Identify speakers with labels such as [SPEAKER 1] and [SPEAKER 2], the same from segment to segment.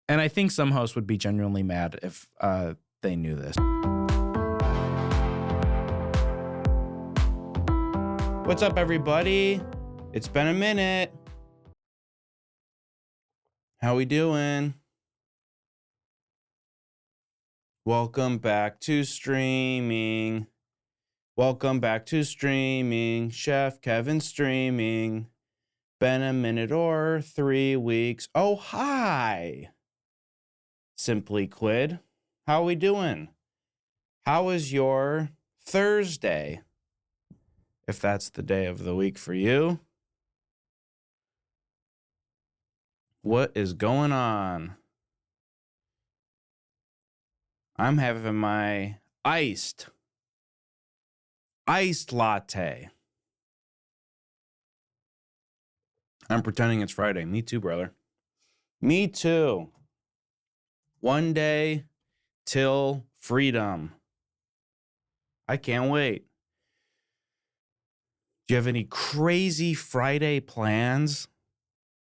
[SPEAKER 1] And I think some hosts would be genuinely mad if they knew this. What's up, everybody? It's been a minute. How we doing? Welcome back to streaming. Welcome back to streaming. Chef Kevin streaming. Been a minute or 3 weeks. Oh, hi. Simply Quid. How we doing? How is your Thursday? If that's the day of the week for you. What is going on? I'm having my iced latte. I'm pretending it's Friday. Me too, brother. Me too. One day till freedom. I can't wait. Do you have any crazy Friday plans?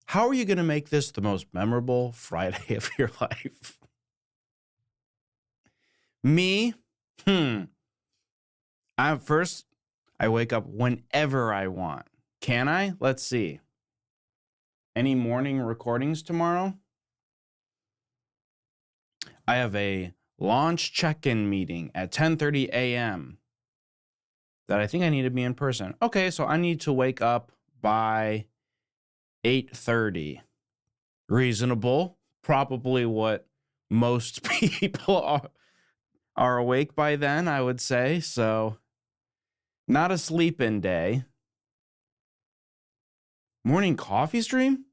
[SPEAKER 1] How are you going to make this the most memorable Friday of your life? Me? I wake up whenever I want. Can I? Let's see. Any morning recordings tomorrow? I have a launch check-in meeting at 10:30 a.m. that I think I need to be in person. Okay, so I need to wake up by 8:30. Reasonable. Probably what most people are awake by then, I would say. So not a sleep-in day. Morning coffee stream?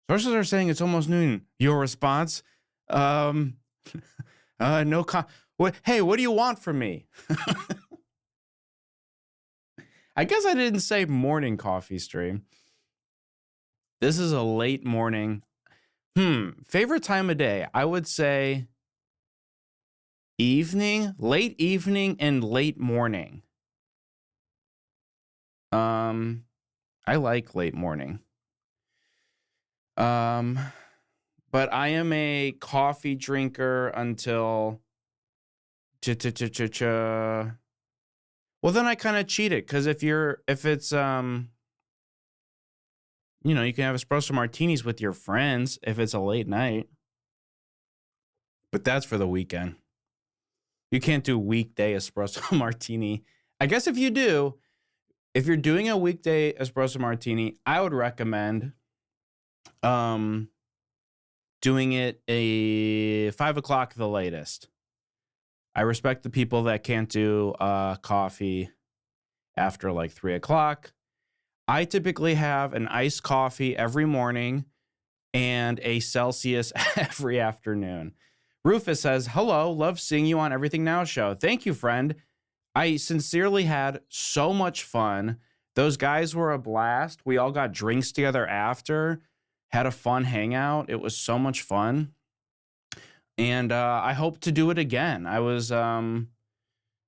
[SPEAKER 1] Sources are saying it's almost noon. Your response? No. Hey, what do you want from me? I guess I didn't say morning coffee stream. This is a late morning. Favorite time of day? I would say evening, late evening, and late morning. I like late morning. But I am a coffee drinker until well, then I kind of cheat it, because if it's you can have espresso martinis with your friends if it's a late night. But that's for the weekend. You can't do weekday espresso martini. I guess if you're doing a weekday espresso martini, I would recommend doing it a 5 o'clock the latest. I respect the people that can't do coffee after like 3 o'clock. I typically have an iced coffee every morning and a Celsius every afternoon. Rufus says, hello, love seeing you on Everything Now show. Thank you, friend. I sincerely had so much fun. Those guys were a blast. We all got drinks together after, had a fun hangout. It was so much fun. And I hope to do it again. I was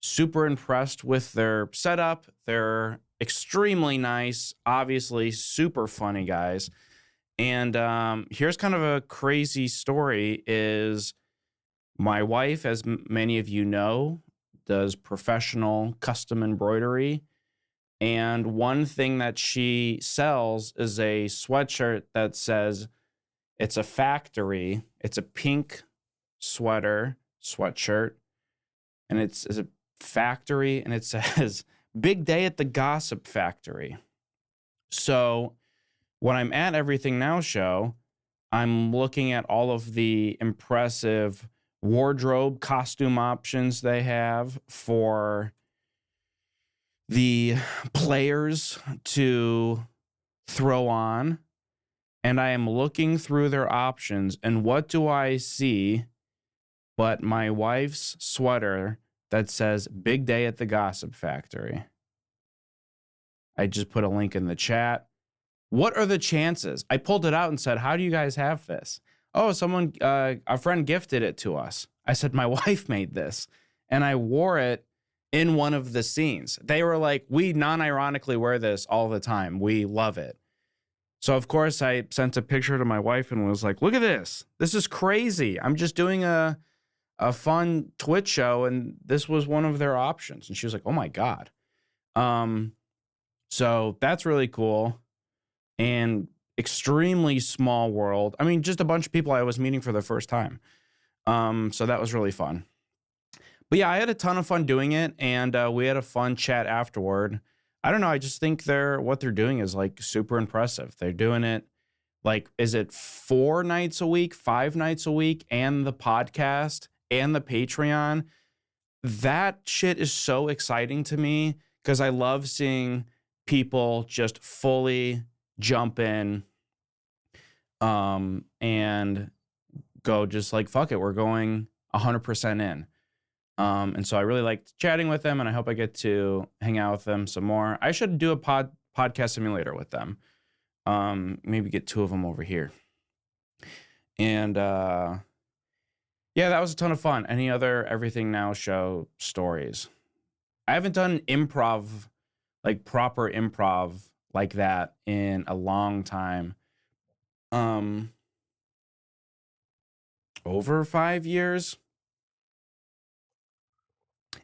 [SPEAKER 1] super impressed with their setup. They're extremely nice, obviously super funny guys. And here's kind of a crazy story is my wife, as many of you know, does professional custom embroidery. And one thing that she sells is a sweatshirt that says it's a factory. It's a pink sweatshirt. And it's a factory, and it says big day at the gossip factory. So when I'm at Everything Now show, I'm looking at all of the impressive wardrobe costume options they have for the players to throw on. And I am looking through their options, and what do I see but my wife's sweater that says big day at the gossip factory. I just put a link in the chat. What are the chances? I pulled it out and said, how do you guys have this? Oh, someone, a friend gifted it to us. I said, my wife made this. And I wore it in one of the scenes. They were like, we non-ironically wear this all the time. We love it. So of course I sent a picture to my wife and was like, look at this. This is crazy. I'm just doing a fun Twitch show, and this was one of their options. And she was like, oh my God. So that's really cool. And extremely small world. I mean, just a bunch of people I was meeting for the first time. So that was really fun. But yeah, I had a ton of fun doing it, and we had a fun chat afterward. I don't know. I just think what they're doing is like super impressive. They're doing it like, is it 4 nights a week, 5 nights a week, and the podcast and the Patreon? That shit is so exciting to me because I love seeing people just fully jump in and go just like, fuck it, we're going 100% in. And so I really liked chatting with them, and I hope I get to hang out with them some more. I should do a podcast simulator with them. Maybe get 2 of them over here. And yeah, that was a ton of fun. Any other Everything Now show stories? I haven't done improv, like proper improv like that in a long time. Over 5 years.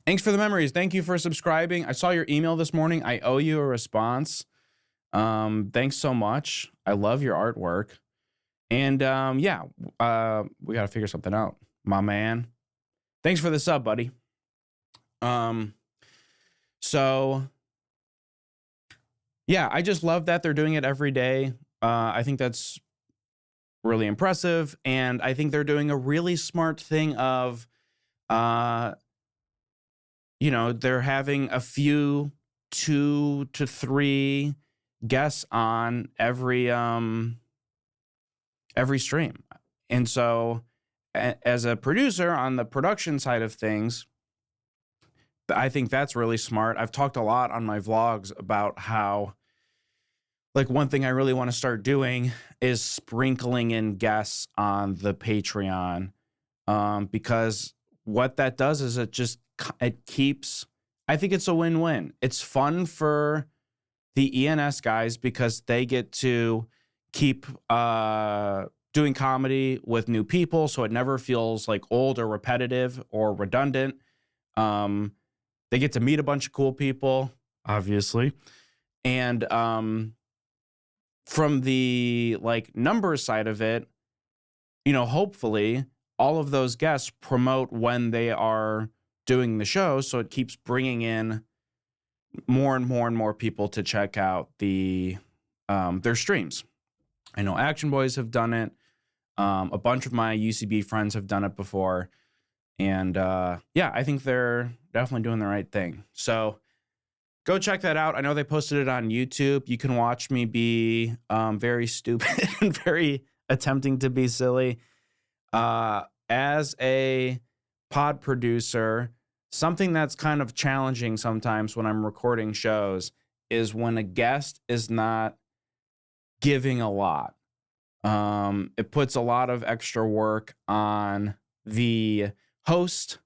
[SPEAKER 1] Thanks for the memories. Thank you for subscribing. I saw your email this morning. I owe you a response. Thanks so much. I love your artwork. And yeah, we got to figure something out, my man. Thanks for the sub, buddy. So yeah, I just love that they're doing it every day. I think that's really impressive. And I think they're doing a really smart thing of, they're having a few 2 to 3 guests on every stream. And so as a producer on the production side of things, I think that's really smart. I've talked a lot on my vlogs about how, like, one thing I really want to start doing is sprinkling in guests on the Patreon, because what that does is it keeps, I think it's a win-win. It's fun for the ENS guys because they get to keep doing comedy with new people, so it never feels like old or repetitive or redundant. They get to meet a bunch of cool people, obviously. And from the like numbers side of it, hopefully all of those guests promote when they are doing the show, so it keeps bringing in more and more and more people to check out their streams. I know Action Boys have done it. A bunch of my UCB friends have done it before. And yeah, I think they're definitely doing the right thing. So go check that out. I know they posted it on YouTube. You can watch me be very stupid and very attempting to be silly. As a pod producer, something that's kind of challenging sometimes when I'm recording shows is when a guest is not giving a lot. It puts a lot of extra work on the host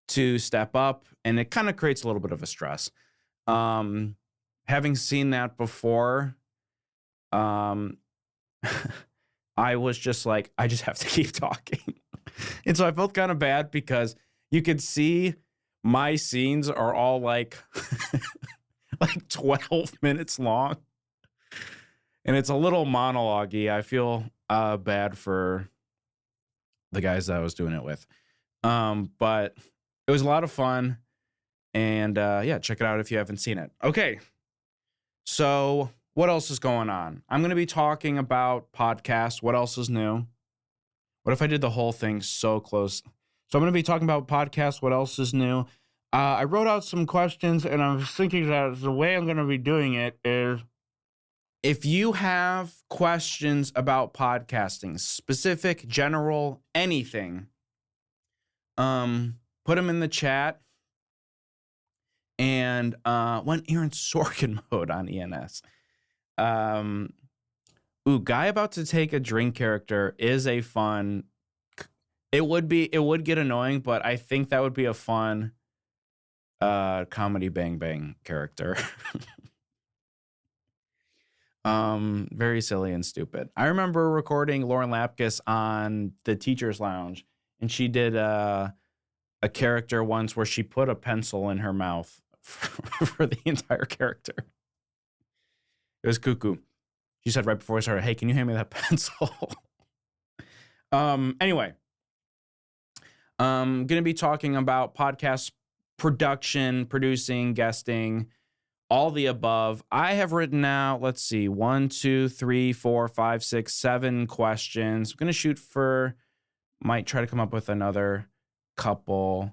[SPEAKER 1] to step up, and it kind of creates a little bit of a stress. Having seen that before, I was just like, I just have to keep talking. And so I felt kind of bad because you could see my scenes are all like 12 minutes long. And it's a little monologue-y. I feel bad for the guys that I was doing it with. But it was a lot of fun. And yeah, check it out if you haven't seen it. Okay. So what else is going on? I'm going to be talking about podcasts. What else is new? What if I did the whole thing so close? So I'm going to be talking about podcasts. What else is new? I wrote out some questions, and I was thinking that the way I'm going to be doing it is, if you have questions about podcasting, specific, general, anything, put them in the chat. And went Aaron Sorkin mode on ENS. Guy about to take a drink character is a fun. It would get annoying, but I think that would be a fun comedy bang bang character. Very silly and stupid. I remember recording Lauren Lapkus on the Teacher's Lounge, and she did a character once where she put a pencil in her mouth for the entire character. It was cuckoo. She said right before I started, "Hey, can you hand me that pencil?" Anyway, I'm going to be talking about podcast production, producing, guesting, all the above. I have written out, let's see, 1, 2, 3, 4, 5, 6, 7 questions. I'm going to shoot for, might try to come up with another couple. I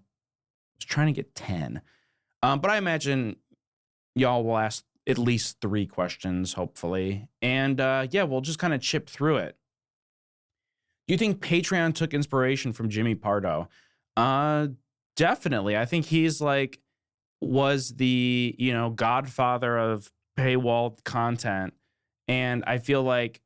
[SPEAKER 1] was trying to get 10. But I imagine y'all will ask at least 3 questions, hopefully. And yeah, we'll just kind of chip through it. Do you think Patreon took inspiration from Jimmy Pardo? Definitely. I think he's like, was the, godfather of paywall content. And I feel like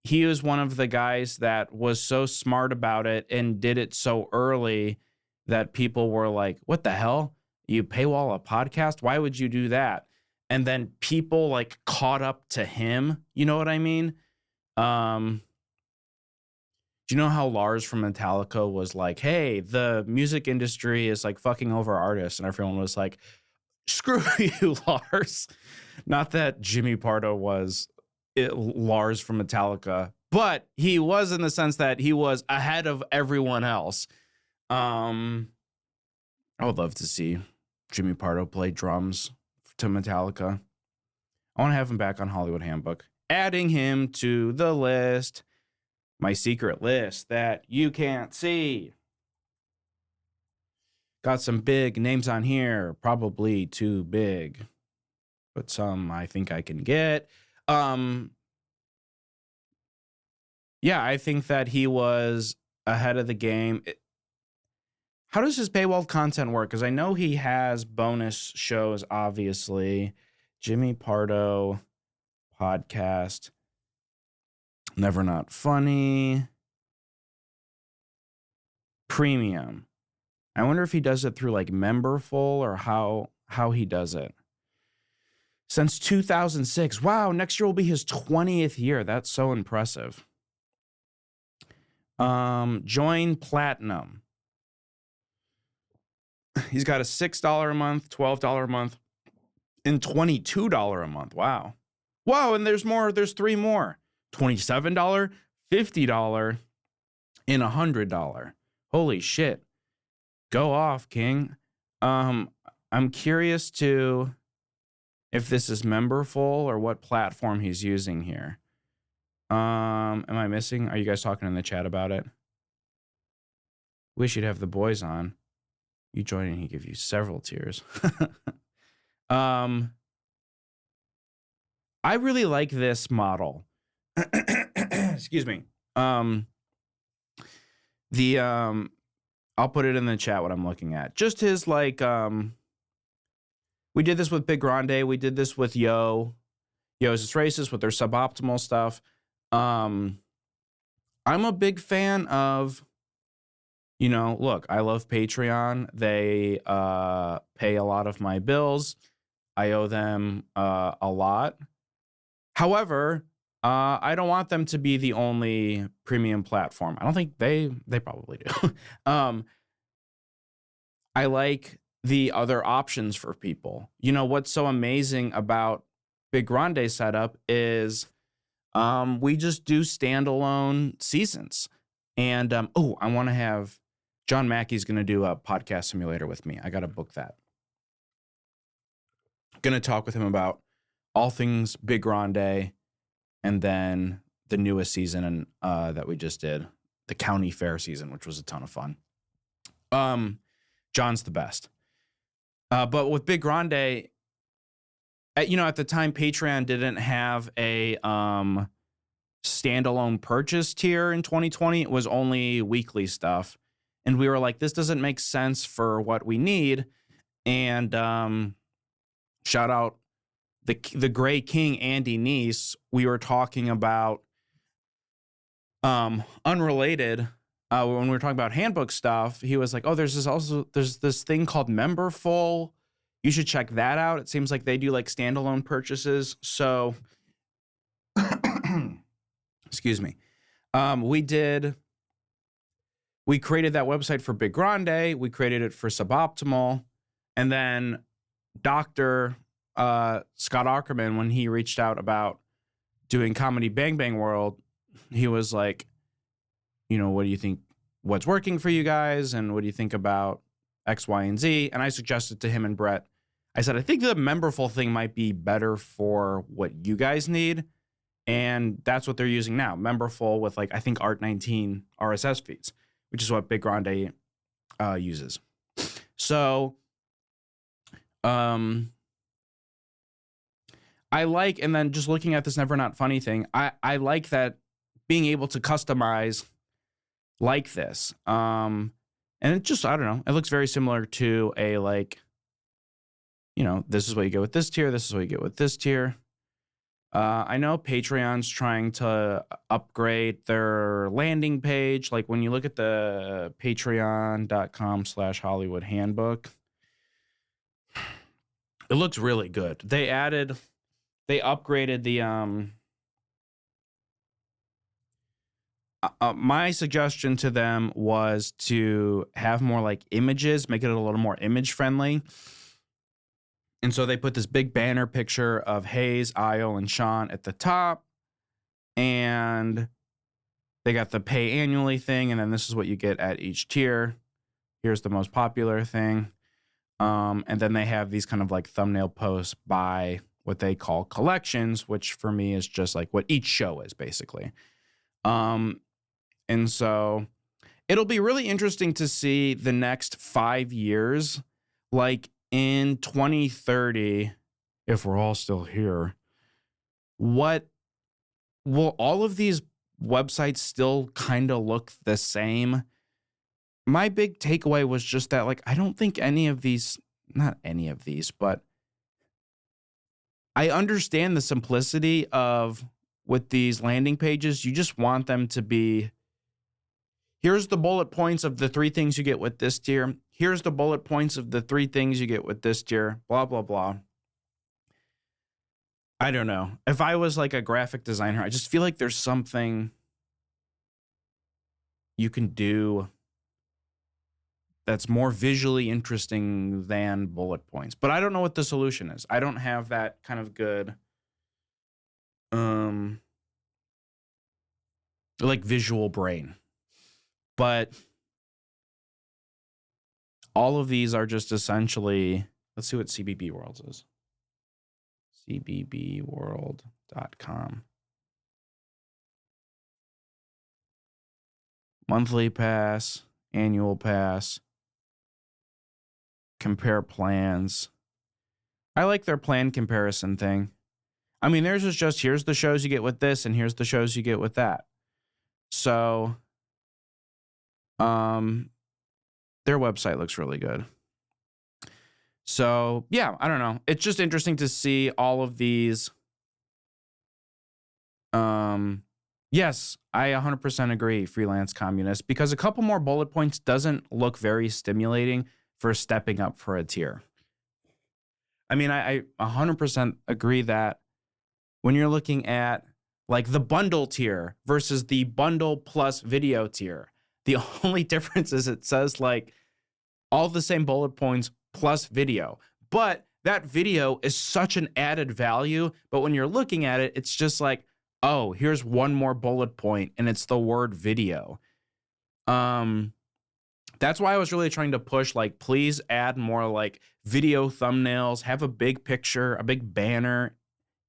[SPEAKER 1] he was one of the guys that was so smart about it and did it so early that people were like, what the hell? You paywall a podcast? Why would you do that? And then people like caught up to him. You know what I mean? Do you know how Lars from Metallica was like, hey, the music industry is like fucking over artists? And everyone was like, screw you, Lars. Not that Jimmy Pardo was Lars from Metallica, but he was in the sense that he was ahead of everyone else. I would love to see Jimmy Pardo play drums to Metallica. I want to have him back on Hollywood Handbook. Adding him to the list. My secret list that you can't see. Got some big names on here, probably too big, but some I think I can get. Yeah, I think that he was ahead of the game. How does his paywall content work? Because I know he has bonus shows, obviously. Jimmy Pardo podcast. Never Not Funny. Premium. I wonder if he does it through like Memberful or how he does it. Since 2006. Wow, next year will be his 20th year. That's so impressive. Join Platinum. He's got a $6 a month, $12 a month, and $22 a month. Wow. Wow, and there's more. There's 3 more. $27, $50, and $100. Holy shit. Go off, King. I'm curious to if this is Memberful or what platform he's using here. Am I missing? Are you guys talking in the chat about it? Wish you'd have the boys on. You join and he give you several tiers. I really like this model. Excuse me. I'll put it in the chat what I'm looking at. Just his like we did this with Big Grande, we did this with Yo's It's Racist with their suboptimal stuff. I'm a big fan of, look, I love Patreon. They pay a lot of my bills. I owe them a lot. However, I don't want them to be the only premium platform. I don't think they probably do. I like the other options for people. What's so amazing about Big Grande's setup is we just do standalone seasons. And I want to have John Mackey's going to do a podcast simulator with me. I got to book that. Going to talk with him about all things Big Grande. And then the newest season that we just did, the county fair season, which was a ton of fun. John's the best. But with Big Grande, at the time, Patreon didn't have a standalone purchase tier in 2020. It was only weekly stuff. And we were like, this doesn't make sense for what we need. And shout out the Gray King, Andy Neese. We were talking about unrelated when we were talking about handbook stuff. He was like, oh, there's this thing called Memberful. You should check that out. It seems like they do like standalone purchases. So excuse me. We created that website for Big Grande. We created it for Suboptimal. And then Dr. Scott Ackerman, when he reached out about doing Comedy Bang Bang World, he was like, what do you think? What's working for you guys? And what do you think about X, Y, and Z? And I suggested to him and Brett, I said, I think the Memberful thing might be better for what you guys need. And that's what they're using now. Memberful with I think Art19 RSS feeds, which is what Big Grande uses. So I like, and then just looking at this Never Not Funny thing, I like that being able to customize like this. And it just, I don't know, it looks very similar to a this is what you get with this tier. This is what you get with this tier. I know Patreon's trying to upgrade their landing page. Like when you look at the patreon.com/Hollywood handbook, it looks really good. They upgraded the, my suggestion to them was to have more images, make it a little more image friendly. And so they put this big banner picture of Hayes, Io, and Sean at the top. And they got the pay annually thing. And then this is what you get at each tier. Here's the most popular thing. And then they have these kind of thumbnail posts by what they call collections, which for me is just what each show is basically. And so it'll be really interesting to see the next 5 years, in 2030, if we're all still here, what will all of these websites still kind of look the same? My big takeaway was just that, I don't think not any of these, but I understand the simplicity of with these landing pages. You just want them to be, here's the bullet points of the 3 things you get with this tier. Here's the bullet points of the 3 things you get with this tier, blah, blah, blah. I don't know. If I was a graphic designer, I just feel like there's something you can do that's more visually interesting than bullet points. But I don't know what the solution is. I don't have that kind of good visual brain. But all of these are just essentially, let's see what CBB Worlds is. CBBworld.com. Monthly pass, annual pass, compare plans. I like their plan comparison thing. I mean, theirs is just, here's the shows you get with this, and here's the shows you get with that. So, their website looks really good. So, yeah, I don't know. It's just interesting to see all of these. Yes, I 100% agree, freelance communist, because a couple more bullet points doesn't look very stimulating for stepping up for a tier. I mean, I 100% agree that when you're looking at the bundle tier versus the bundle plus video tier, the only difference is it says all the same bullet points plus video. But that video is such an added value. But when you're looking at it, it's just oh, here's one more bullet point and it's the word video. That's why I was really trying to push please add more video thumbnails, have a big picture, a big banner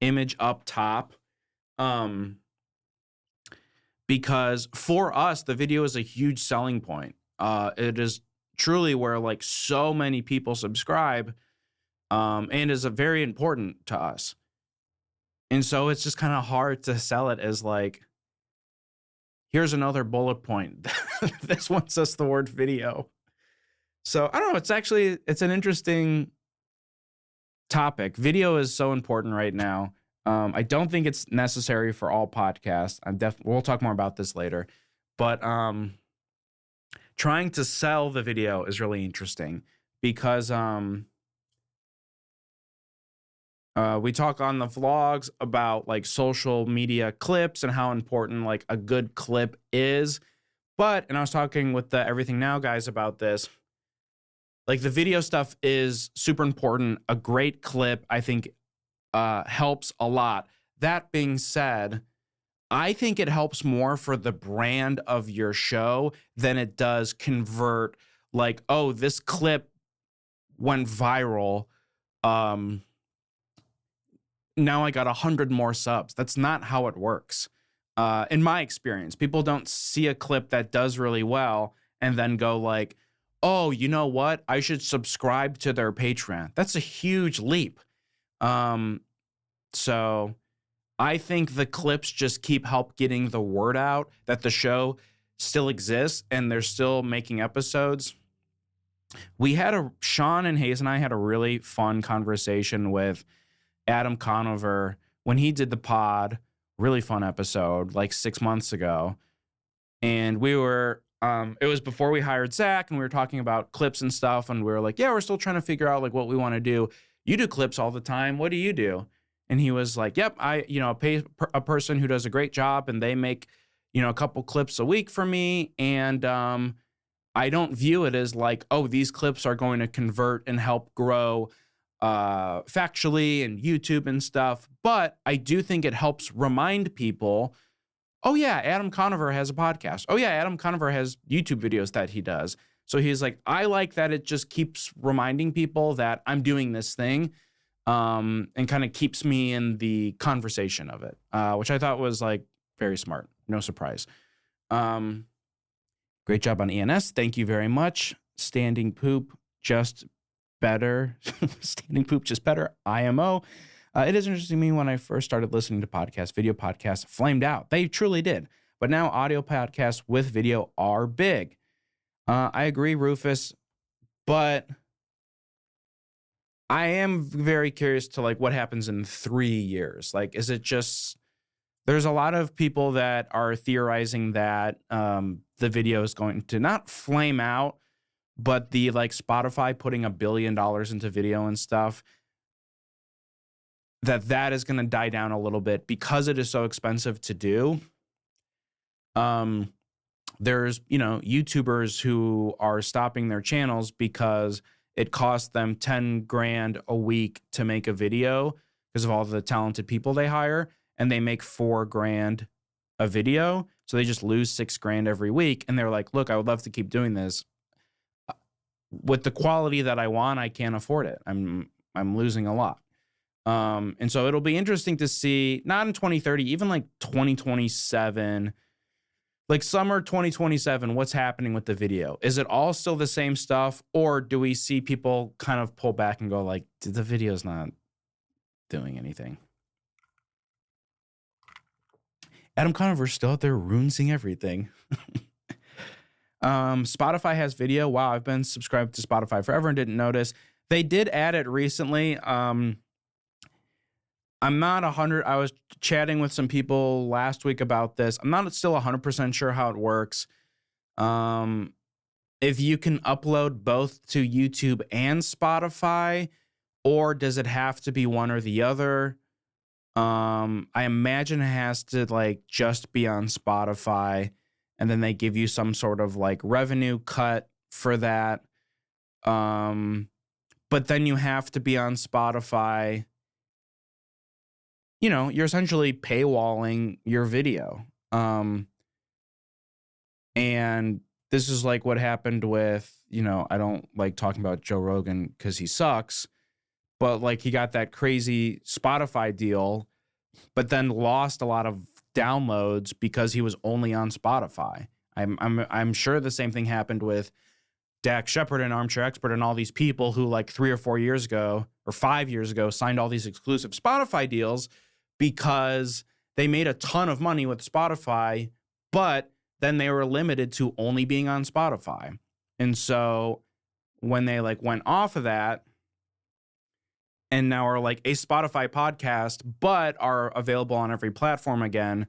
[SPEAKER 1] image up top. Because for us, the video is a huge selling point. It is truly where so many people subscribe, and is very important to us. And so it's just kind of hard to sell it as here's another bullet point. This one says the word video. So I don't know. It's an interesting topic. Video is so important right now. I don't think it's necessary for all podcasts. We'll talk more about this later, but trying to sell the video is really interesting because We talk on the vlogs about like social media clips and how important like a good clip is. And I was talking with the Everything Now guys about this. Like the video stuff is super important. A great clip, I think, helps a lot. That being said, I think it helps more for the brand of your show than it does convert like, oh, this clip went viral. Now I got 100 more subs. That's not how it works. In my experience, people don't see a clip that does really well and then go like, oh, you know what? I should subscribe to their Patreon. That's a huge leap. So I think the clips just keep help getting the word out that the show still exists and they're still making episodes. Sean and Hayes and I had a really fun conversation with Adam Conover when he did the pod, really fun episode, like 6 months ago. And we were, it was before we hired Zach, and we were talking about clips and stuff. And we were like, yeah, we're still trying to figure out like what we want to do. You do clips all the time. What do you do? And he was like, yep, I pay a person who does a great job, and they make, a couple clips a week for me. And I don't view it as like, oh, these clips are going to convert and help grow factually and YouTube and stuff. But I do think it helps remind people, oh yeah, Adam Conover has a podcast. Oh yeah, Adam Conover has YouTube videos that he does. So he's like, I like that it just keeps reminding people that I'm doing this thing, and kind of keeps me in the conversation of it, which I thought was like very smart. No surprise. Great job on ENS. Thank you very much. Standing poop, just better. Standing poop, just better. IMO. It is interesting to me when I first started listening to podcasts, video podcasts flamed out. They truly did. But now audio podcasts with video are big. I agree, Rufus, but I am very curious to like what happens in 3 years. Like, is it just, there's a lot of people that are theorizing that the video is going to not flame out, but the like Spotify putting $1 billion into video and stuff, that is going to die down a little bit because it is so expensive to do. There's, YouTubers who are stopping their channels because it costs them 10 grand a week to make a video because of all the talented people they hire, and they make 4 grand a video. So they just lose 6 grand every week. And they're like, look, I would love to keep doing this. With the quality that I want, I can't afford it. I'm losing a lot. And so it'll be interesting to see, not in 2030, even like 2027, like summer 2027, what's happening with the video? Is it all still the same stuff? Or do we see people kind of pull back and go like, the video's not doing anything? Adam Conover's still out there ruining everything. Spotify has video. Wow, I've been subscribed to Spotify forever and didn't notice. They did add it recently. I'm not 100. I was chatting with some people last week about this. I'm not still 100% sure how it works. If you can upload both to YouTube and Spotify, or does it have to be one or the other? I imagine it has to like just be on Spotify, and then they give you some sort of like revenue cut for that. But then you have to be on Spotify. You're essentially paywalling your video. And this is like what happened with, I don't like talking about Joe Rogan because he sucks, but like he got that crazy Spotify deal, but then lost a lot of downloads because he was only on Spotify. I'm sure the same thing happened with Dax Shepard and Armchair Expert and all these people who like 3 or 4 years ago or 5 years ago signed all these exclusive Spotify deals because they made a ton of money with Spotify, but then they were limited to only being on Spotify. And so when they like went off of that and now are like a Spotify podcast, but are available on every platform again,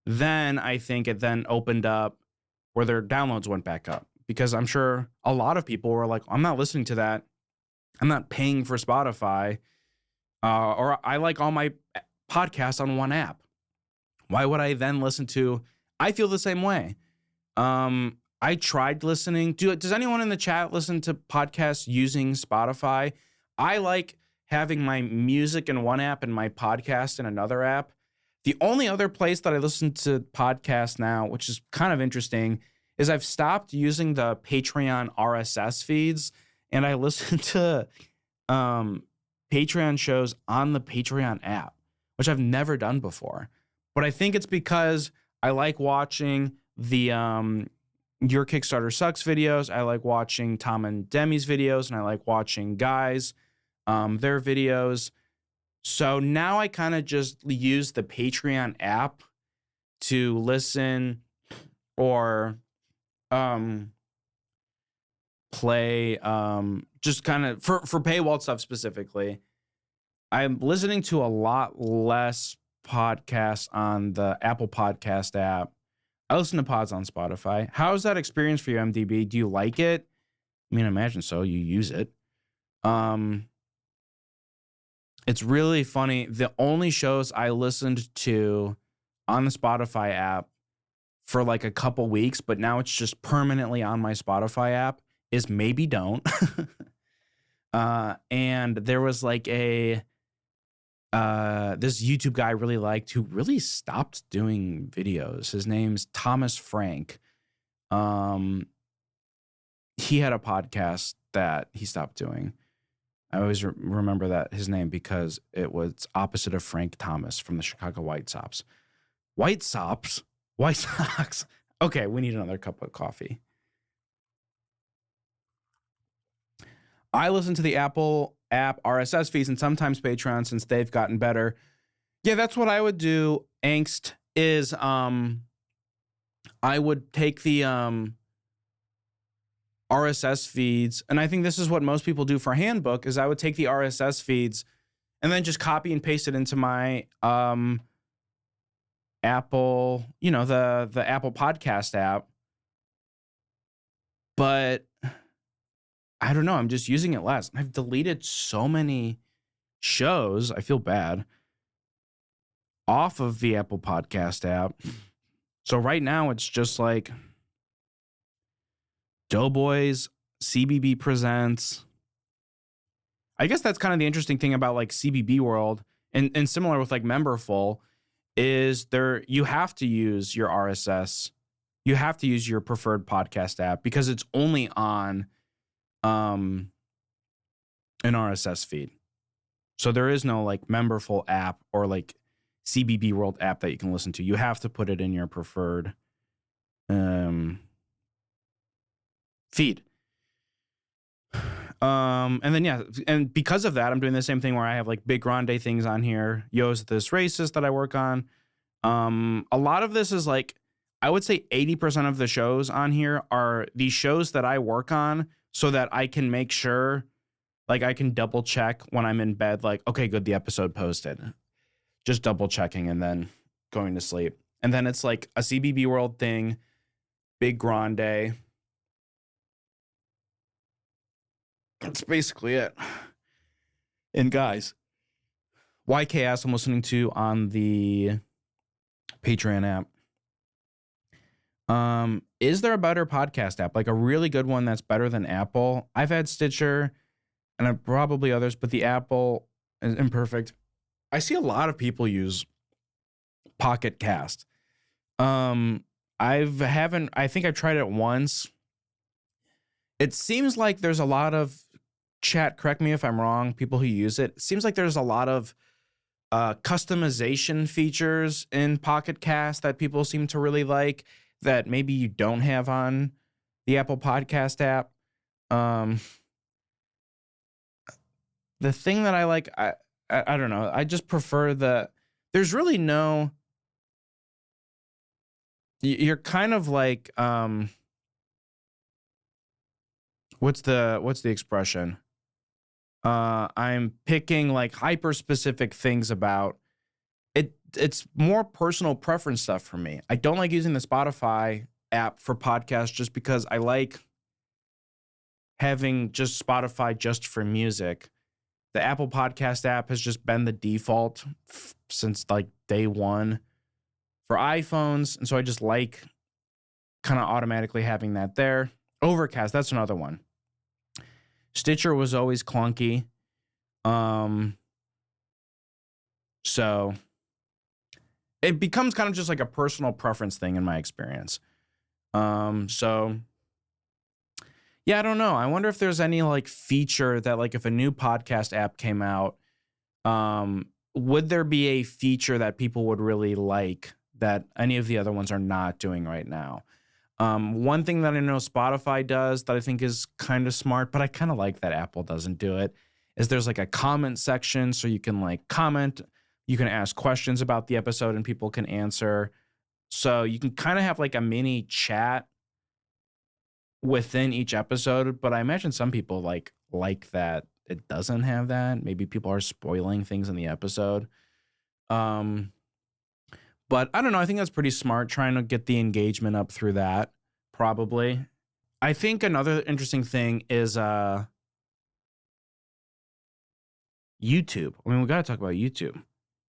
[SPEAKER 1] then I think it then opened up where their downloads went back up. Because I'm sure a lot of people were like, I'm not listening to that. I'm not paying for Spotify. or I like all my podcasts on one app. Why would I then listen to? I feel the same way. I tried listening. Does anyone in the chat listen to podcasts using Spotify? I like having my music in one app and my podcast in another app. The only other place that I listen to podcasts now, which is kind of interesting, is I've stopped using the Patreon RSS feeds and I listen to Patreon shows on the Patreon app, which I've never done before. But I think it's because I like watching the Your Kickstarter Sucks videos. I like watching Tom and Demi's videos, and I like watching Guys, their videos. So now I kind of just use the Patreon app to listen or play just kind of for paywall stuff specifically. I'm listening to a lot less podcasts on the Apple Podcast app. I listen to pods on Spotify. How's that experience for you, MDB? Do you like it? I mean, I imagine so. You use it. It's really funny. The only shows I listened to on the Spotify app for like a couple weeks, but now it's just permanently on my Spotify app, is Maybe Don't. And there was like this YouTube guy I really liked who really stopped doing videos. His name's Thomas Frank. He had a podcast that he stopped doing. I always remember that his name because it was opposite of Frank Thomas from the Chicago White Sox. White Sox? Okay, we need another cup of coffee. I listen to the Apple app RSS feeds and sometimes Patreon since they've gotten better. Yeah, that's what I would do. Angst is I would take the RSS feeds, and I think this is what most people do for Handbook, is I would take the RSS feeds and then just copy and paste it into my Apple, the Apple Podcast app. But I don't know, I'm just using it less. I've deleted so many shows, I feel bad, off of the Apple Podcast app. So right now it's just like Doughboys, CBB Presents. I guess that's kind of the interesting thing about like CBB World and similar with like Memberful is you have to use your RSS. You have to use your preferred podcast app because it's only on an RSS feed. So there is no like Memberful app or like CBB World app that you can listen to. You have to put it in your preferred feed. And then, yeah. And because of that, I'm doing the same thing where I have like Big Grande things on here. Yo's This Racist that I work on. A lot of this is like, I would say 80% of the shows on here are these shows that I work on so that I can make sure, like I can double check when I'm in bed, like, okay, good, the episode posted. Just double checking and then going to sleep. And then it's like a CBB World thing, Big Grande. That's basically it. And guys, YKS I'm listening to on the Patreon app. Is there a better podcast app? Like a really good one that's better than Apple? I've had Stitcher and probably others, but the Apple is imperfect. I see a lot of people use Pocket Cast. I think I've tried it once. It seems like there's a lot of chat, correct me if I'm wrong, people who use it. It seems like there's a lot of customization features in Pocket Cast that people seem to really like that maybe you don't have on the Apple Podcast app. The thing that I like, I don't know. I just prefer there's really no, you're kind of like, what's the expression? I'm picking like hyper specific things about it. It's more personal preference stuff for me. I don't like using the Spotify app for podcasts just because I like having just Spotify just for music. The Apple Podcast app has just been the default since like day one for iPhones. And so I just like kind of automatically having that there. Overcast, that's another one. Stitcher was always clunky. So it becomes kind of just like a personal preference thing in my experience. So yeah, I don't know. I wonder if there's any like feature that like if a new podcast app came out, would there be a feature that people would really like that any of the other ones are not doing right now? One thing that I know Spotify does that I think is kind of smart, but I kind of like that Apple doesn't do it, is there's like a comment section so you can like comment, you can ask questions about the episode and people can answer. So you can kind of have like a mini chat within each episode, but I imagine some people like that it doesn't have that. Maybe people are spoiling things in the episode. But I don't know. I think that's pretty smart, trying to get the engagement up through that, probably. I think another interesting thing is YouTube. I mean, we got to talk about YouTube.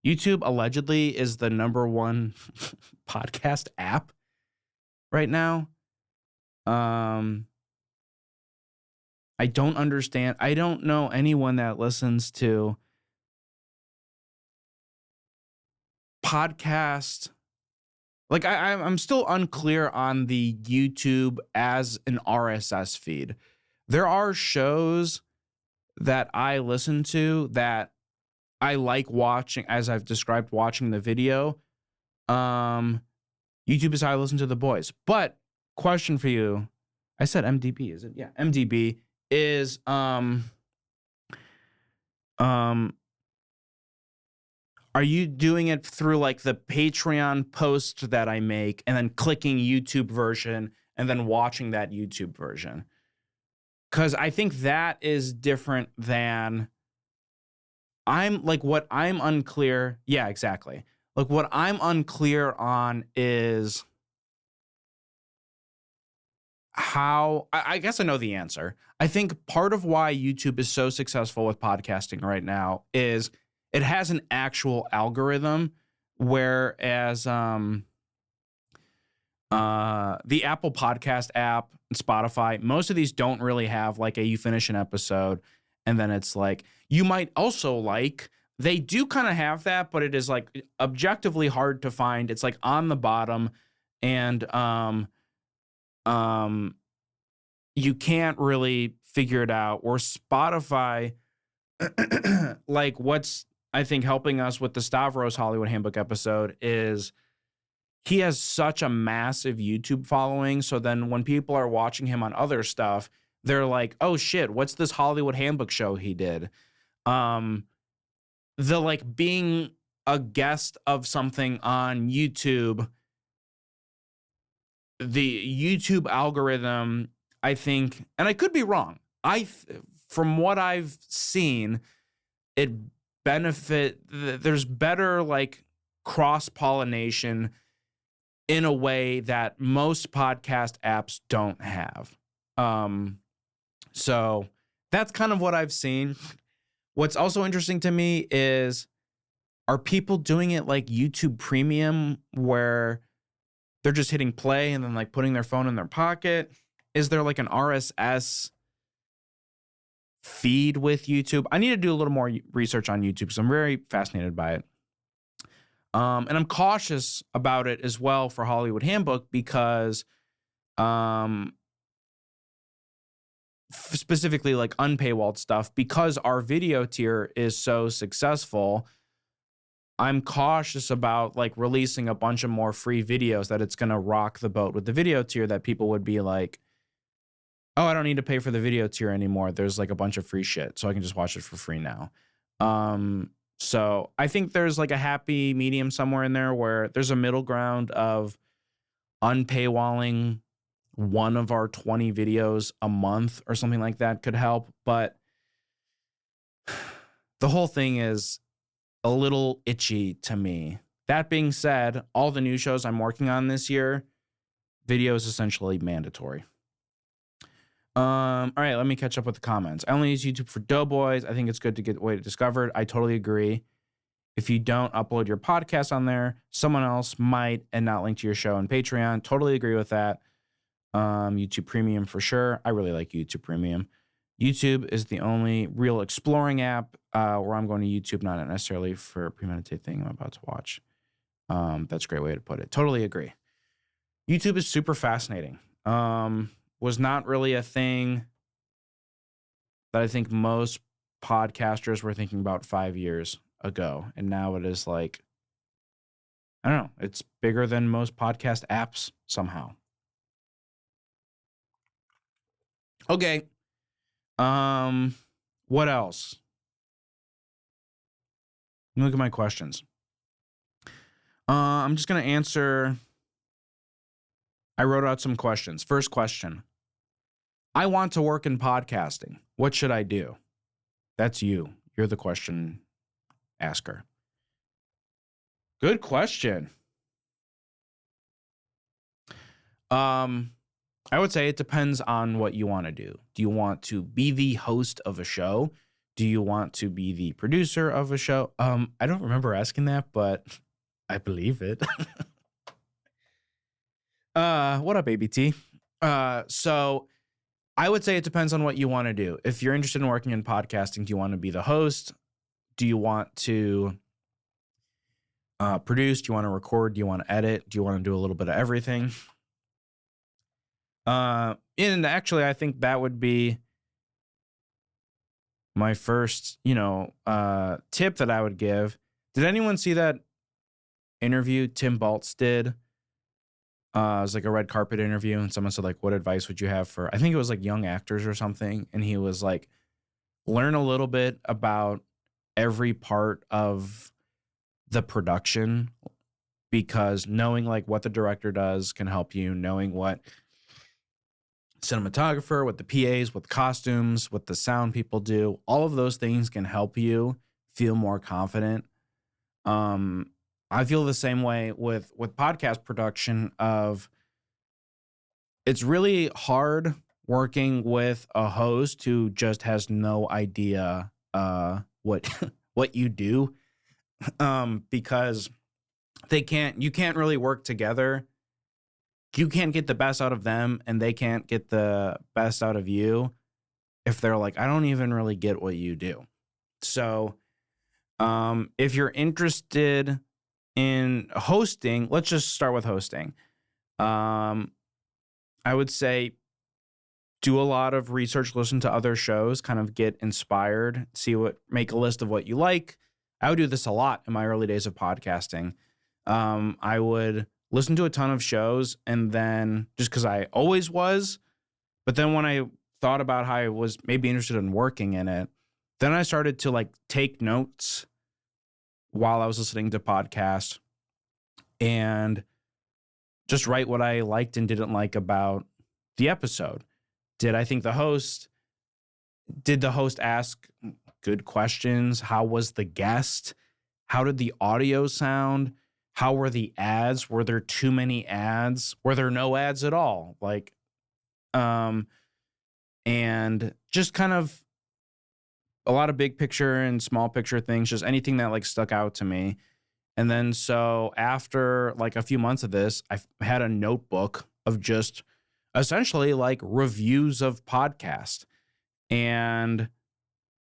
[SPEAKER 1] YouTube allegedly is the number one podcast app right now. I don't understand. I don't know anyone that listens to podcast. Like I'm still unclear on the YouTube as an RSS feed. There are shows that I listen to that I like watching, as I've described, watching the video. YouTube is how I listen to The Boys. But question for you. I said MDB, is it? Yeah, MDB is are you doing it through like the Patreon post that I make and then clicking YouTube version and then watching that YouTube version? Because I think that is different than what I'm unclear. Yeah, exactly. Like what I'm unclear on is how, I guess I know the answer. I think part of why YouTube is so successful with podcasting right now is it has an actual algorithm, whereas the Apple Podcast app and Spotify, most of these don't really have like you finish an episode and then it's like, you might also like, they do kind of have that, but it is like objectively hard to find. It's like on the bottom and you can't really figure it out. Or Spotify, like what's I think helping us with the Stavros Hollywood Handbook episode is he has such a massive YouTube following. So then when people are watching him on other stuff, they're like, oh shit, what's this Hollywood Handbook show he did? The like being a guest of something on YouTube, the YouTube algorithm, I think, and I could be wrong. From what I've seen, there's better like cross-pollination in a way that most podcast apps don't have. So that's kind of what I've seen. What's also interesting to me is, are people doing it like YouTube Premium where they're just hitting play and then like putting their phone in their pocket? Is there like an RSS feed with YouTube? I need to do a little more research on YouTube because I'm very fascinated by it. And I'm cautious about it as well for Hollywood Handbook because specifically like unpaywalled stuff, because our video tier is so successful. I'm cautious about like releasing a bunch of more free videos that it's going to rock the boat with the video tier, that people would be like, oh, I don't need to pay for the video tier anymore. There's like a bunch of free shit, so I can just watch it for free now. So I think there's like a happy medium somewhere in there where there's a middle ground of unpaywalling one of our 20 videos a month or something like that could help. But the whole thing is a little itchy to me. That being said, all the new shows I'm working on this year, video is essentially mandatory. All right, let me catch up with the comments. I only use YouTube for Doughboys. I think it's good to get way discovered. I totally agree. If you don't upload your podcast on there, someone else might and not link to your show on Patreon. Totally agree with that. YouTube Premium for sure. I really like YouTube Premium. YouTube is the only real exploring app where I'm going to YouTube, not necessarily for a premeditated thing I'm about to watch. That's a great way to put it. Totally agree. YouTube is super fascinating. Was not really a thing that I think most podcasters were thinking about 5 years ago. And now it is like, I don't know, it's bigger than most podcast apps somehow. Okay. What else? Let me look at my questions. I'm just going to answer. I wrote out some questions. First question. I want to work in podcasting. What should I do? That's you. You're the question asker. Good question. I would say it depends on what you want to do. Do you want to be the host of a show? Do you want to be the producer of a show? I don't remember asking that, but I believe it. What up, ABT? So I would say it depends on what you want to do. If you're interested in working in podcasting, do you want to be the host? Do you want to produce? Do you want to record? Do you want to edit? Do you want to do a little bit of everything? And actually, I think that would be my first, tip that I would give. Did anyone see that interview Tim Baltz did? It was like a red carpet interview, and someone said, like, what advice would you have for, I think it was like young actors or something. And he was like, learn a little bit about every part of the production, because knowing like what the director does can help you. Knowing what cinematographer, what the PAs, what the costumes, what the sound people do, all of those things can help you feel more confident. I feel the same way with podcast production. Of it's really hard working with a host who just has no idea what you do, because you can't really work together. You can't get the best out of them, and they can't get the best out of you if they're like, I don't even really get what you do. So if you're interested in hosting, let's just start with hosting. I would say do a lot of research, listen to other shows, kind of get inspired, make a list of what you like. I would do this a lot in my early days of podcasting. I would listen to a ton of shows, and then just because I always was, but then when I thought about how I was maybe interested in working in it, then I started to like take notes while I was listening to podcasts and just write what I liked and didn't like about the episode. Did the host ask good questions? How was the guest? How did the audio sound? How were the ads? Were there too many ads? Were there no ads at all? Like, and just kind of a lot of big picture and small picture things, just anything that like stuck out to me. And then so after like a few months of this, I had a notebook of just essentially like reviews of podcasts. And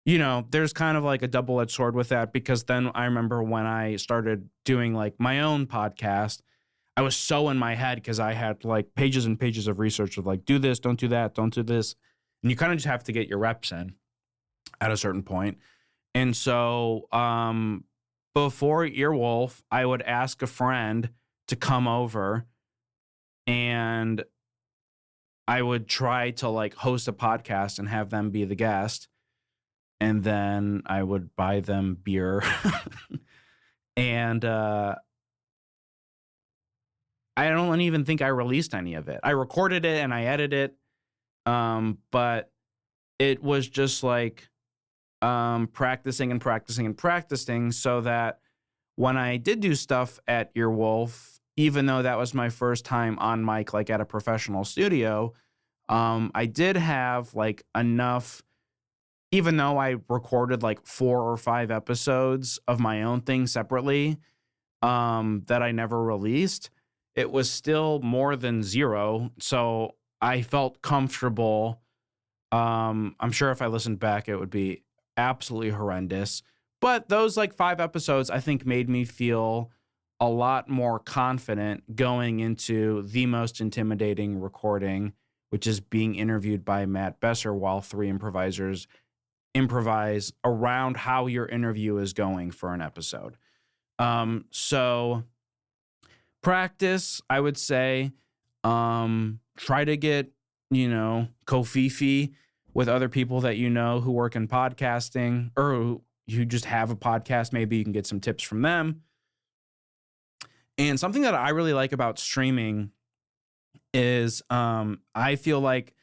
[SPEAKER 1] there's kind of like a double-edged sword with that, because then I remember when I started doing like my own podcast, I was so in my head because I had like pages and pages of research of like, do this, don't do that, don't do this. And you kind of just have to get your reps in at a certain point. And so before Earwolf, I would ask a friend to come over, and I would try to like host a podcast and have them be the guest. And then I would buy them beer. And I don't even think I released any of it. I recorded it and I edited it. But it was just like practicing and practicing and practicing, so that when I did do stuff at Earwolf, even though that was my first time on mic, like at a professional studio, I did have like enough, even though I recorded like 4 or 5 episodes of my own thing separately, that I never released, it was still more than 0. So I felt comfortable. I'm sure if I listened back, it would be absolutely horrendous. But those like 5 episodes, I think, made me feel a lot more confident going into the most intimidating recording, which is being interviewed by Matt Besser while 3 improvisers improvise around how your interview is going for an episode. So practice, I would say, try to get, Kofifi with other people that who work in podcasting or who just have a podcast. Maybe you can get some tips from them. And something that I really like about streaming is I feel like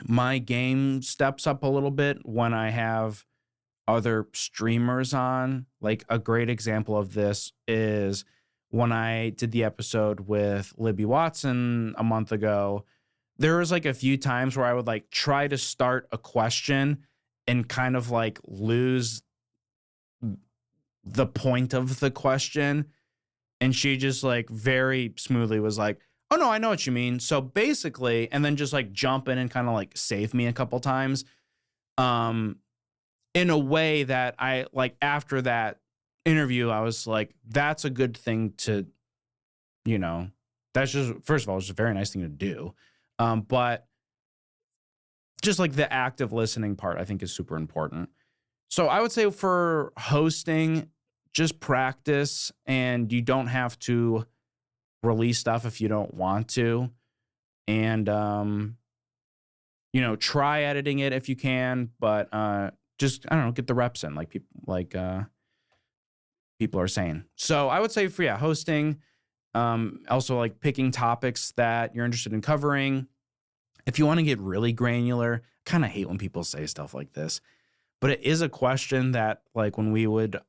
[SPEAKER 1] my game steps up a little bit when I have other streamers on. Like a great example of this is when I did the episode with Libby Watson a month ago. There was like a few times where I would like try to start a question and kind of like lose the point of the question. And she just like very smoothly was like, "Oh no, I know what you mean." So basically, and then just like jump in and kind of like save me a couple times. In a way that I like after that interview, I was like, that's a good thing to, that's just, first of all, it's a very nice thing to do. But just like the active listening part, I think is super important. So I would say for hosting, just practice, and you don't have to release stuff if you don't want to. And, try editing it if you can, but just, I don't know, get the reps in like people are saying. So I would say for, hosting, also like picking topics that you're interested in covering. If you want to get really granular, I kind of hate when people say stuff like this, but it is a question that like when we would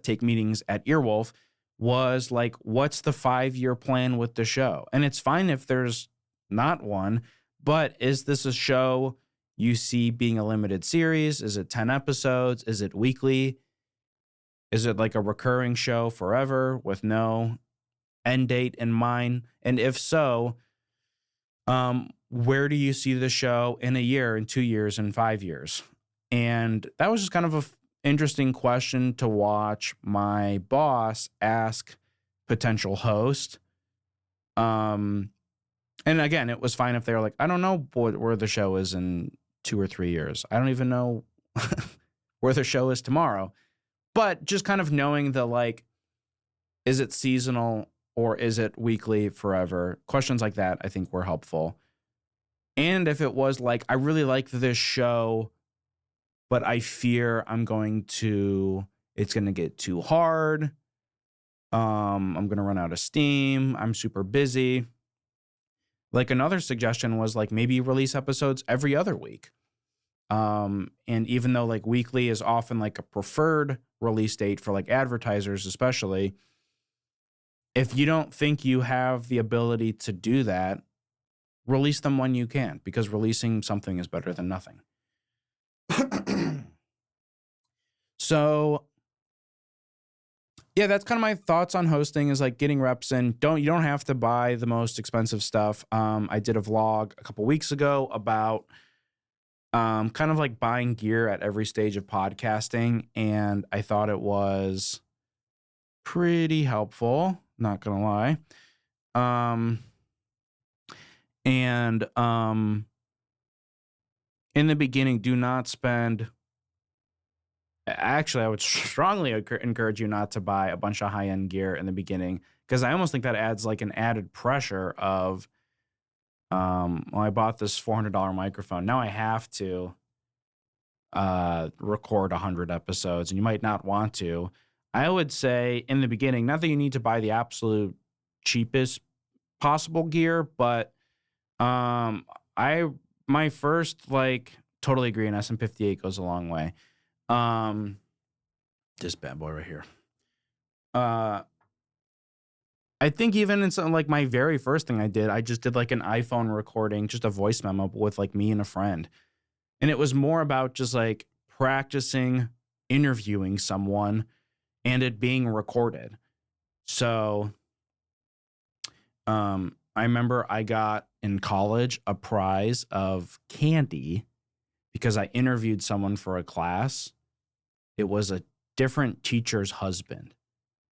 [SPEAKER 1] take meetings at Earwolf was like, what's the 5-year plan with the show? And it's fine if there's not one, but is this a show you see being a limited series? Is it 10 episodes? Is it weekly? Is it like a recurring show forever with no end date in mind? And if so, where do you see the show in a year, in 2 years, in 5 years? And that was just kind of a interesting question to watch my boss ask potential host. And again, it was fine if they were like, I don't know where the show is in 2 or 3 years. I don't even know where the show is tomorrow. But just kind of knowing the like, is it seasonal or is it weekly forever? Questions like that, I think, were helpful. And if it was like, I really like this show, but I fear it's going to get too hard. I'm going to run out of steam. I'm super busy. Like another suggestion was like maybe release episodes every other week. And even though like weekly is often like a preferred release date for like advertisers, especially, if you don't think you have the ability to do that, release them when you can, because releasing something is better than nothing. So yeah, that's kind of my thoughts on hosting is like getting reps in. You don't have to buy the most expensive stuff. I did a vlog a couple weeks ago about kind of like buying gear at every stage of podcasting, and I thought it was pretty helpful, not gonna lie. And in the beginning, do not spend. Actually, I would strongly encourage you not to buy a bunch of high-end gear in the beginning, because I almost think that adds like an added pressure of, well, I bought this $400 microphone. Now I have to record 100 episodes, and you might not want to. I would say in the beginning, not that you need to buy the absolute cheapest possible gear, but my first like totally agree, an SM58 goes a long way. This bad boy right here. I think even in something like my very first thing I just did like an iPhone recording, just a voice memo with like me and a friend. And it was more about just like practicing interviewing someone and it being recorded. So I remember I got in college a prize of candy because I interviewed someone for a class. It was a different teacher's husband.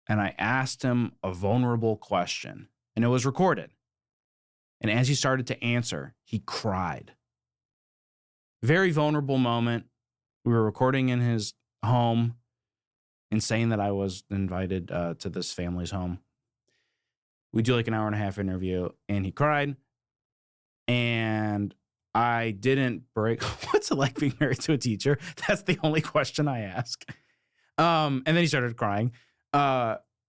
[SPEAKER 1] And I asked him a vulnerable question, and it was recorded. And as he started to answer, he cried. Very vulnerable moment. We were recording in his home and saying that I was invited to this family's home. We do like an hour and a half interview, and he cried. And I didn't break. What's it like being married to a teacher? That's the only question I ask. And then he started crying.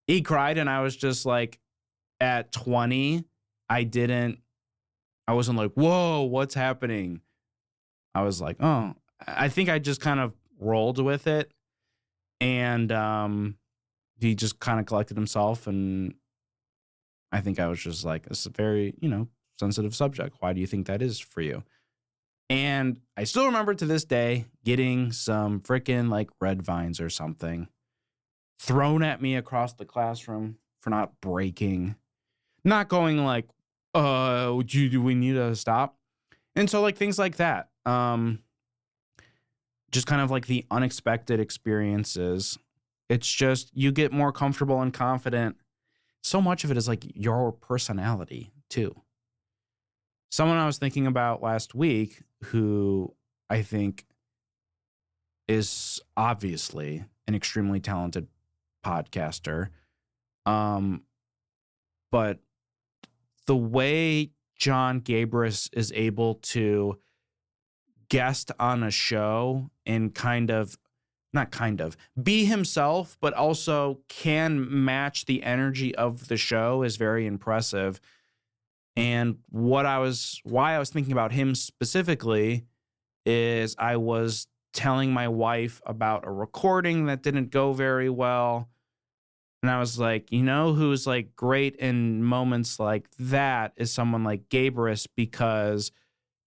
[SPEAKER 1] He cried, and I was just like, at 20, I wasn't like, whoa, what's happening? I was like, oh, I think I just kind of rolled with it. And he just kind of collected himself. And I think I was just like, it's a very, sensitive subject. Why do you think that is for you? And I still remember to this day getting some freaking like red vines or something thrown at me across the classroom for not breaking, not going like, do we need to stop? And so like things like that, just kind of like the unexpected experiences. It's just, you get more comfortable and confident. So much of it is like your personality too. Someone I was thinking about last week who I think is obviously an extremely talented podcaster. But the way John Gabris is able to guest on a show and be himself, but also can match the energy of the show is very impressive. And why I was thinking about him specifically is I was telling my wife about a recording that didn't go very well. And I was like, who's like great in moments like that is someone like Gabris, because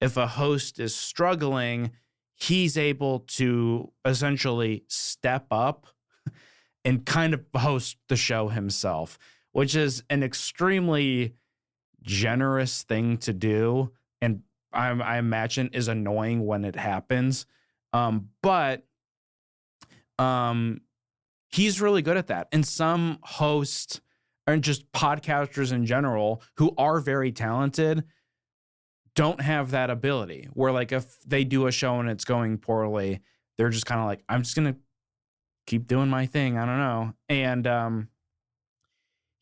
[SPEAKER 1] if a host is struggling, he's able to essentially step up and kind of host the show himself, which is an extremely generous thing to do. And I imagine is annoying when it happens. But he's really good at that. And some hosts and just podcasters in general who are very talented don't have that ability, where like if they do a show and it's going poorly, they're just kind of like, I'm just going to keep doing my thing. I don't know. And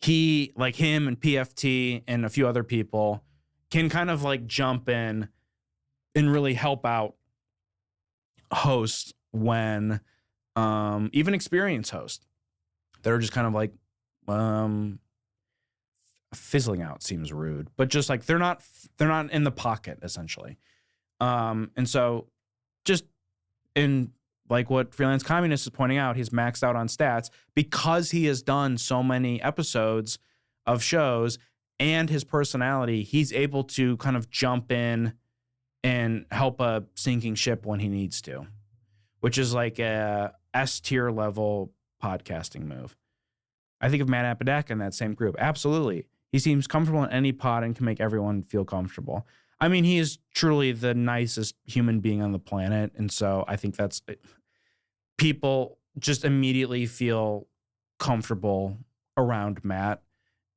[SPEAKER 1] he, like him and PFT and a few other people, can kind of like jump in and really help out hosts when even experienced hosts that are just kind of like fizzling out seems rude, but just like they're not in the pocket essentially. And so just in like what Freelance Communist is pointing out, he's maxed out on stats because he has done so many episodes of shows, and his personality, he's able to kind of jump in and help a sinking ship when he needs to, which is like a S tier level podcasting move. I think of Matt Apodaca in that same group. Absolutely. He seems comfortable in any pod and can make everyone feel comfortable. I mean, he is truly the nicest human being on the planet. And so I think that's, people just immediately feel comfortable around Matt,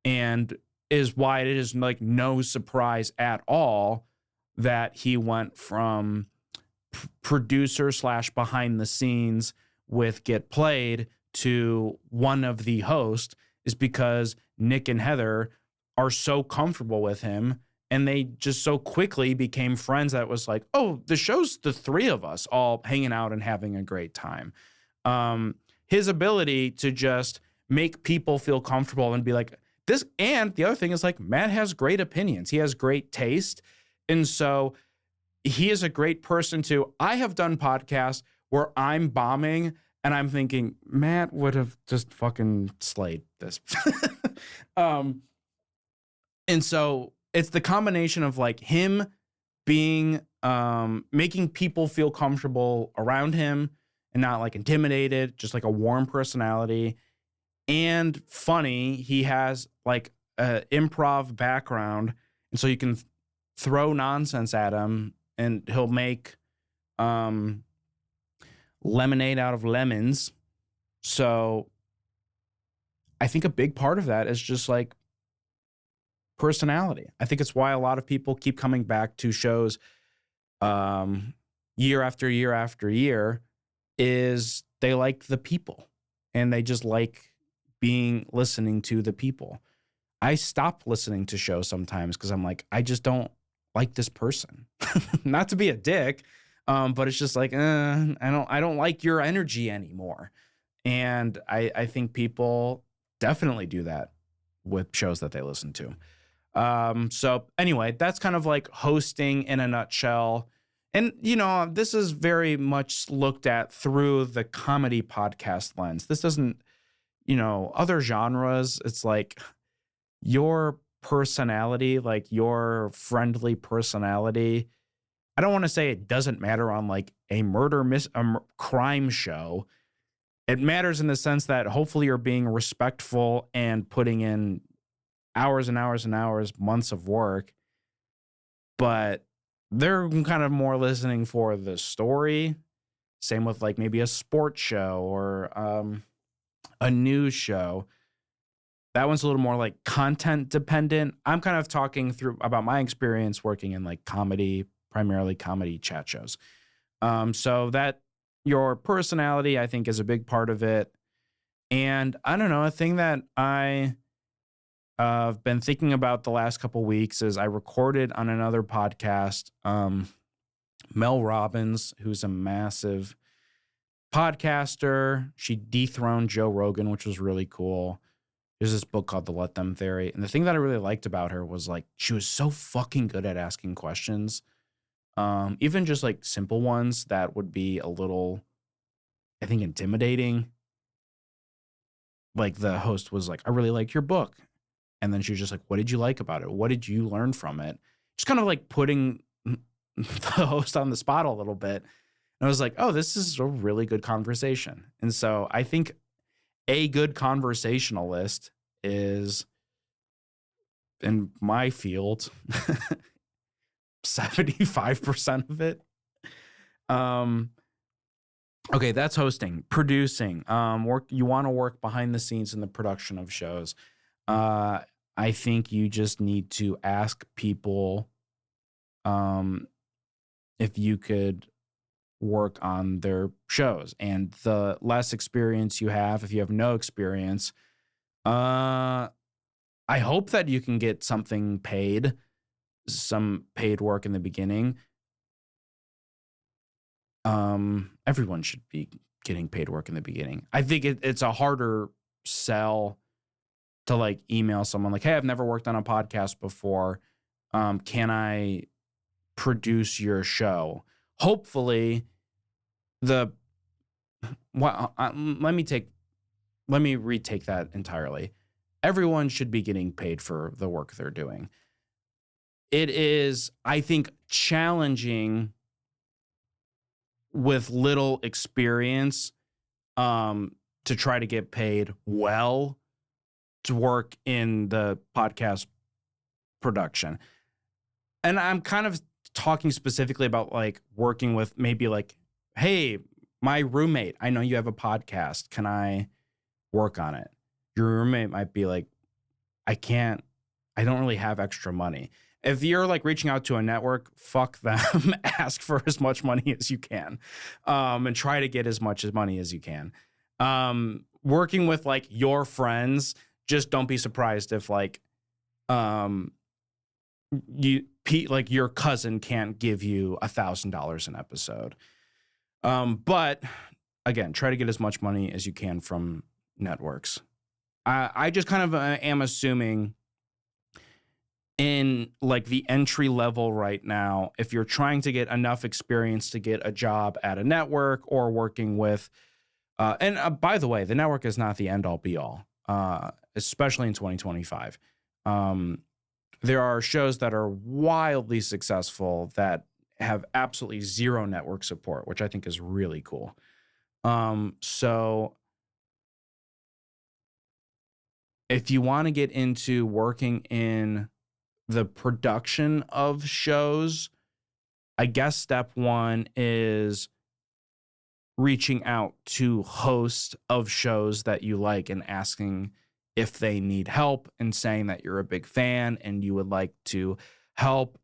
[SPEAKER 1] and is why it is like no surprise at all that he went from producer / behind the scenes with Get Played to one of the hosts, is because Nick and Heather are so comfortable with him, and they just so quickly became friends that it was like, oh, the show's the three of us all hanging out and having a great time. His ability to just make people feel comfortable and be like this. And the other thing is like, Matt has great opinions. He has great taste. And so he is a great person to, I have done podcasts where I'm bombing and I'm thinking, Matt would have just fucking slayed this. And so it's the combination of like him being making people feel comfortable around him and not like intimidated, just like a warm personality and funny. He has like a improv background, and so you can throw nonsense at him and he'll make lemonade out of lemons. So I think a big part of that is just like personality. I think it's why a lot of people keep coming back to shows year after year after year, is they like the people and they just like listening to the people. I stop listening to shows sometimes because I'm like, I just don't like this person. Not to be a dick, but it's just like, I don't like your energy anymore. And I think people definitely do that with shows that they listen to. So anyway, that's kind of like hosting in a nutshell. And, you know, this is very much looked at through the comedy podcast lens. This doesn't, you know, other genres, it's like your personality, like your friendly personality. I don't want to say it doesn't matter on like a crime show. It matters in the sense that hopefully you're being respectful and putting in hours and hours and hours, months of work. But they're kind of more listening for the story. Same with like maybe a sports show or a news show. That one's a little more like content dependent. I'm kind of talking through about my experience working in like comedy, primarily comedy chat shows. So that your personality, I think, is a big part of it. And I don't know, a thing that I've been thinking about the last couple weeks is I recorded on another podcast, Mel Robbins, who's a massive podcaster. She dethroned Joe Rogan, which was really cool. There's this book called The Let Them Theory. And the thing that I really liked about her was like, she was so fucking good at asking questions. Even just like simple ones that would be a little, I think, intimidating. Like the host was like, I really like your book. And then she was just like, what did you like about it? What did you learn from it? Just kind of like putting the host on the spot a little bit. And I was like, oh, this is a really good conversation. And so I think a good conversationalist is, in my field, 75% of it. Okay, that's hosting. Producing. You want to work behind the scenes in the production of shows. I think you just need to ask people if you could work on their shows. And the less experience you have, if you have no experience, I hope that you can get some paid work in the beginning. Everyone should be getting paid work in the beginning. I think it's a harder sell to like email someone like, hey, I've never worked on a podcast before. Can I produce your show? Hopefully let me retake that entirely. Everyone should be getting paid for the work they're doing. It is, I think, challenging with little experience to try to get paid well to work in the podcast production. And I'm kind of talking specifically about like working with maybe like, hey, my roommate, I know you have a podcast. Can I work on it? Your roommate might be like, I don't really have extra money. If you're like reaching out to a network, fuck them. Ask for as much money as you can, and try to get as much money as you can. Working with like your friends, just don't be surprised if like like your cousin can't give you $1,000 an episode. But again, try to get as much money as you can from networks. I just kind of am assuming in like the entry level right now, if you're trying to get enough experience to get a job at a network or working with, and by the way, the network is not the end all be all. especially in 2025. There are shows that are wildly successful that have absolutely zero network support, which I think is really cool. So if you want to get into working in the production of shows, I guess step one is reaching out to hosts of shows that you like and asking if they need help and saying that you're a big fan and you would like to help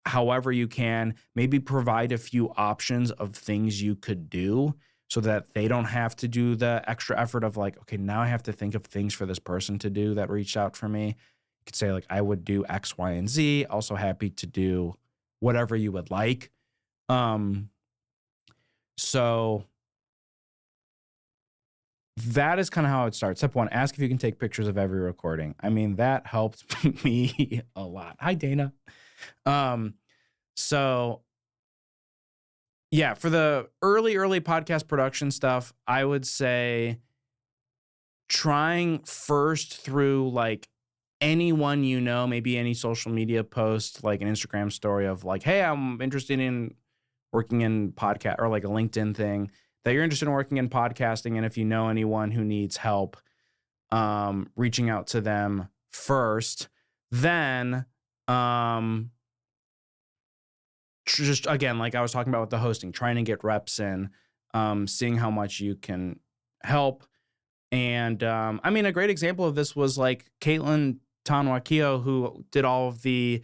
[SPEAKER 1] however you can. Maybe provide a few options of things you could do so that they don't have to do the extra effort of like, okay, now I have to think of things for this person to do that reached out for me. You could say like, I would do X, Y, and Z. Also happy to do whatever you would like. So that is kind of how it starts. Step one, ask if you can take pictures of every recording. I mean, that helped me a lot. Hi, Dana. So yeah, for the early podcast production stuff, I would say trying first through like anyone you know, maybe any social media post, like an Instagram story of like, hey, I'm interested in working in podcast, or like a LinkedIn thing that you're interested in working in podcasting. And if you know anyone who needs help, reaching out to them first, then just again, like I was talking about with the hosting, trying to get reps in, seeing how much you can help. And I mean, a great example of this was like Caitlin Tanwakio, who did all of the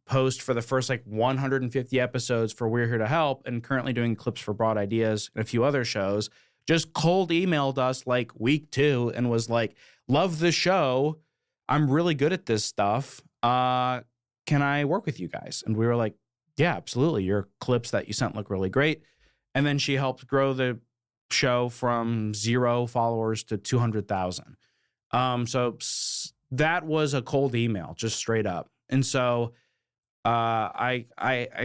[SPEAKER 1] post for the first like 150 episodes for We're Here to Help, and currently doing clips for Broad Ideas and a few other shows. Just cold emailed us like week 2 and was like, love the show. I'm really good at this stuff. Can I work with you guys? And we were like, yeah, absolutely. Your clips that you sent look really great. And then she helped grow the show from 0 followers to 200,000. So that was a cold email, just straight up. And so I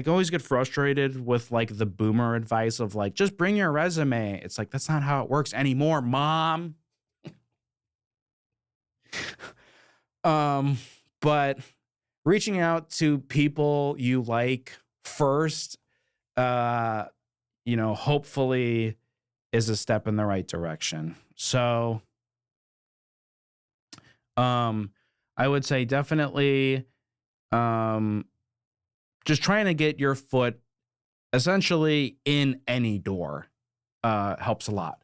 [SPEAKER 1] always get frustrated with like the boomer advice of like, just bring your resume. It's like, that's not how it works anymore, mom. But reaching out to people you like first, hopefully is a step in the right direction. So, I would say definitely, just trying to get your foot essentially in any door, helps a lot.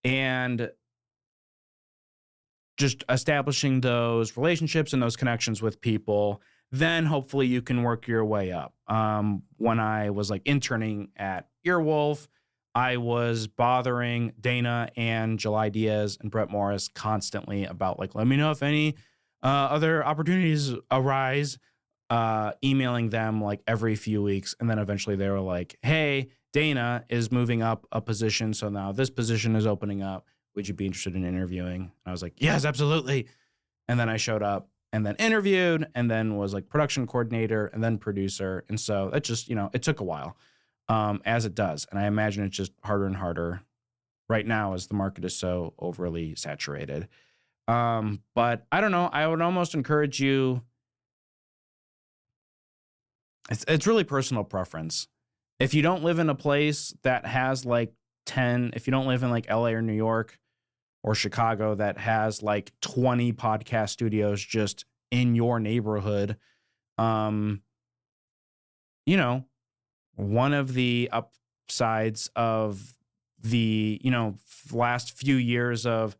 [SPEAKER 1] And just establishing those relationships and those connections with people, then hopefully you can work your way up. When I was like interning at Earwolf, I was bothering Dana and July Diaz and Brett Morris constantly about like, let me know if any other opportunities arise, emailing them like every few weeks. And then eventually they were like, hey, Dana is moving up a position, so now this position is opening up. Would you be interested in interviewing? And I was like, yes, absolutely. And then I showed up and then interviewed and then was like production coordinator and then producer. And so it just, it took a while, as it does. And I imagine it's just harder and harder right now as the market is so overly saturated. But I don't know. I would almost encourage you. It's really personal preference. If you don't live in a place that has like 10, if you don't live in like LA or New York or Chicago that has like 20 podcast studios just in your neighborhood, one of the upsides of the, last few years of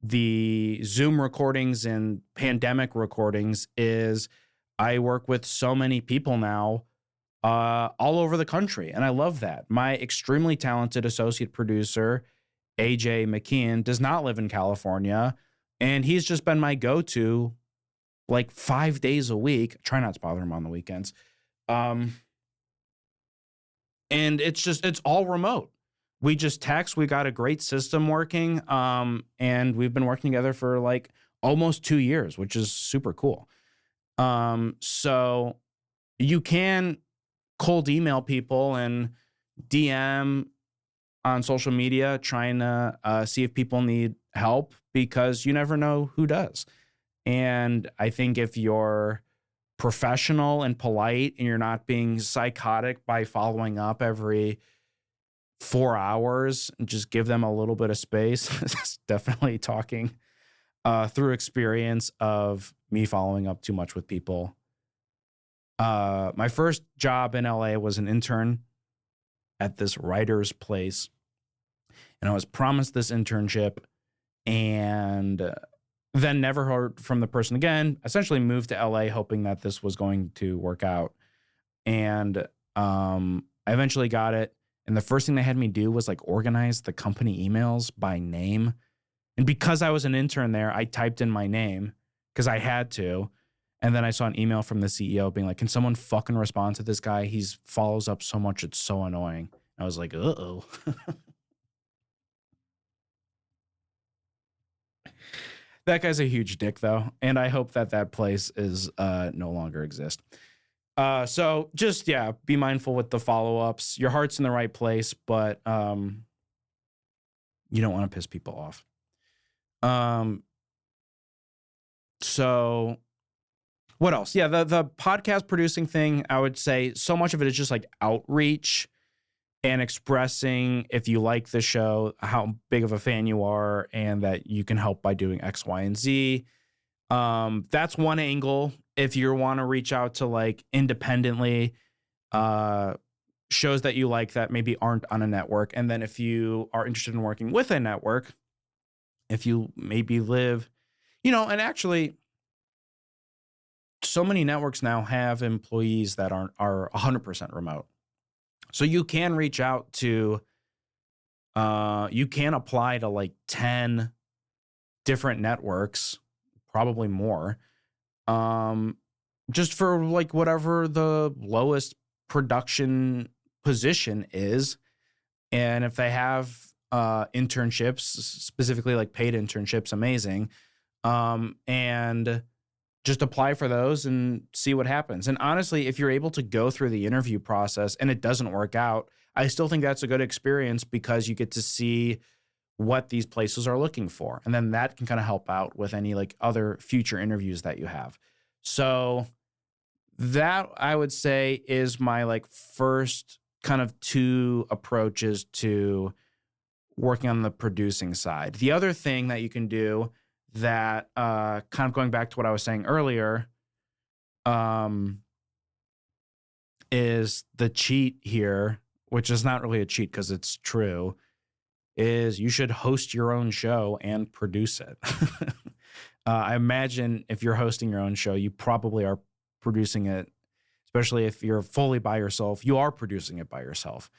[SPEAKER 1] the Zoom recordings and pandemic recordings is I work with so many people now all over the country. And I love that. My extremely talented associate producer, AJ McKeon, does not live in California. And he's just been my go-to like 5 days a week. Try not to bother him on the weekends. And it's all remote. We just text. We got a great system working. And we've been working together for like almost 2 years, which is super cool. So you can cold email people and DM on social media trying to see if people need help, because you never know who does. And I think if you're professional and polite and you're not being psychotic by following up every 4 hours, and just give them a little bit of space. It's definitely talking through experience of me following up too much with people. My first job in LA was an intern at this writer's place, and I was promised this internship, and then never heard from the person again. Essentially moved to LA hoping that this was going to work out, and I eventually got it. And the first thing they had me do was like organize the company emails by name. And because I was an intern there, I typed in my name because I had to. And then I saw an email from the CEO being like, can someone fucking respond to this guy? He follows up so much. It's so annoying. I was like, uh-oh. That guy's a huge dick, though. And I hope that that place is no longer exist. So just, yeah, be mindful with the follow-ups. Your heart's in the right place, but you don't want to piss people off. So what else? Yeah, the podcast producing thing, I would say so much of it is just like outreach and expressing if you like the show, how big of a fan you are, and that you can help by doing X, Y, and Z. That's one angle. If you want to reach out to like independently shows that you like that maybe aren't on a network. And then if you are interested in working with a network, if you maybe live, and actually so many networks now have employees that are 100% remote. So you can reach out to, you can apply to like 10 different networks, probably more, just for like whatever the lowest production position is. And if they have internships, specifically like paid internships, amazing. And just apply for those and see what happens. And honestly, if you're able to go through the interview process and it doesn't work out, I still think that's a good experience because you get to see what these places are looking for. And then that can kind of help out with any like other future interviews that you have. So that I would say is my like first kind of two approaches to working on the producing side. The other thing that you can do that kind of going back to what I was saying earlier is the cheat here, which is not really a cheat because it's true, is you should host your own show and produce it. I imagine if you're hosting your own show, you probably are producing it, especially if you're fully by yourself, you are producing it by yourself.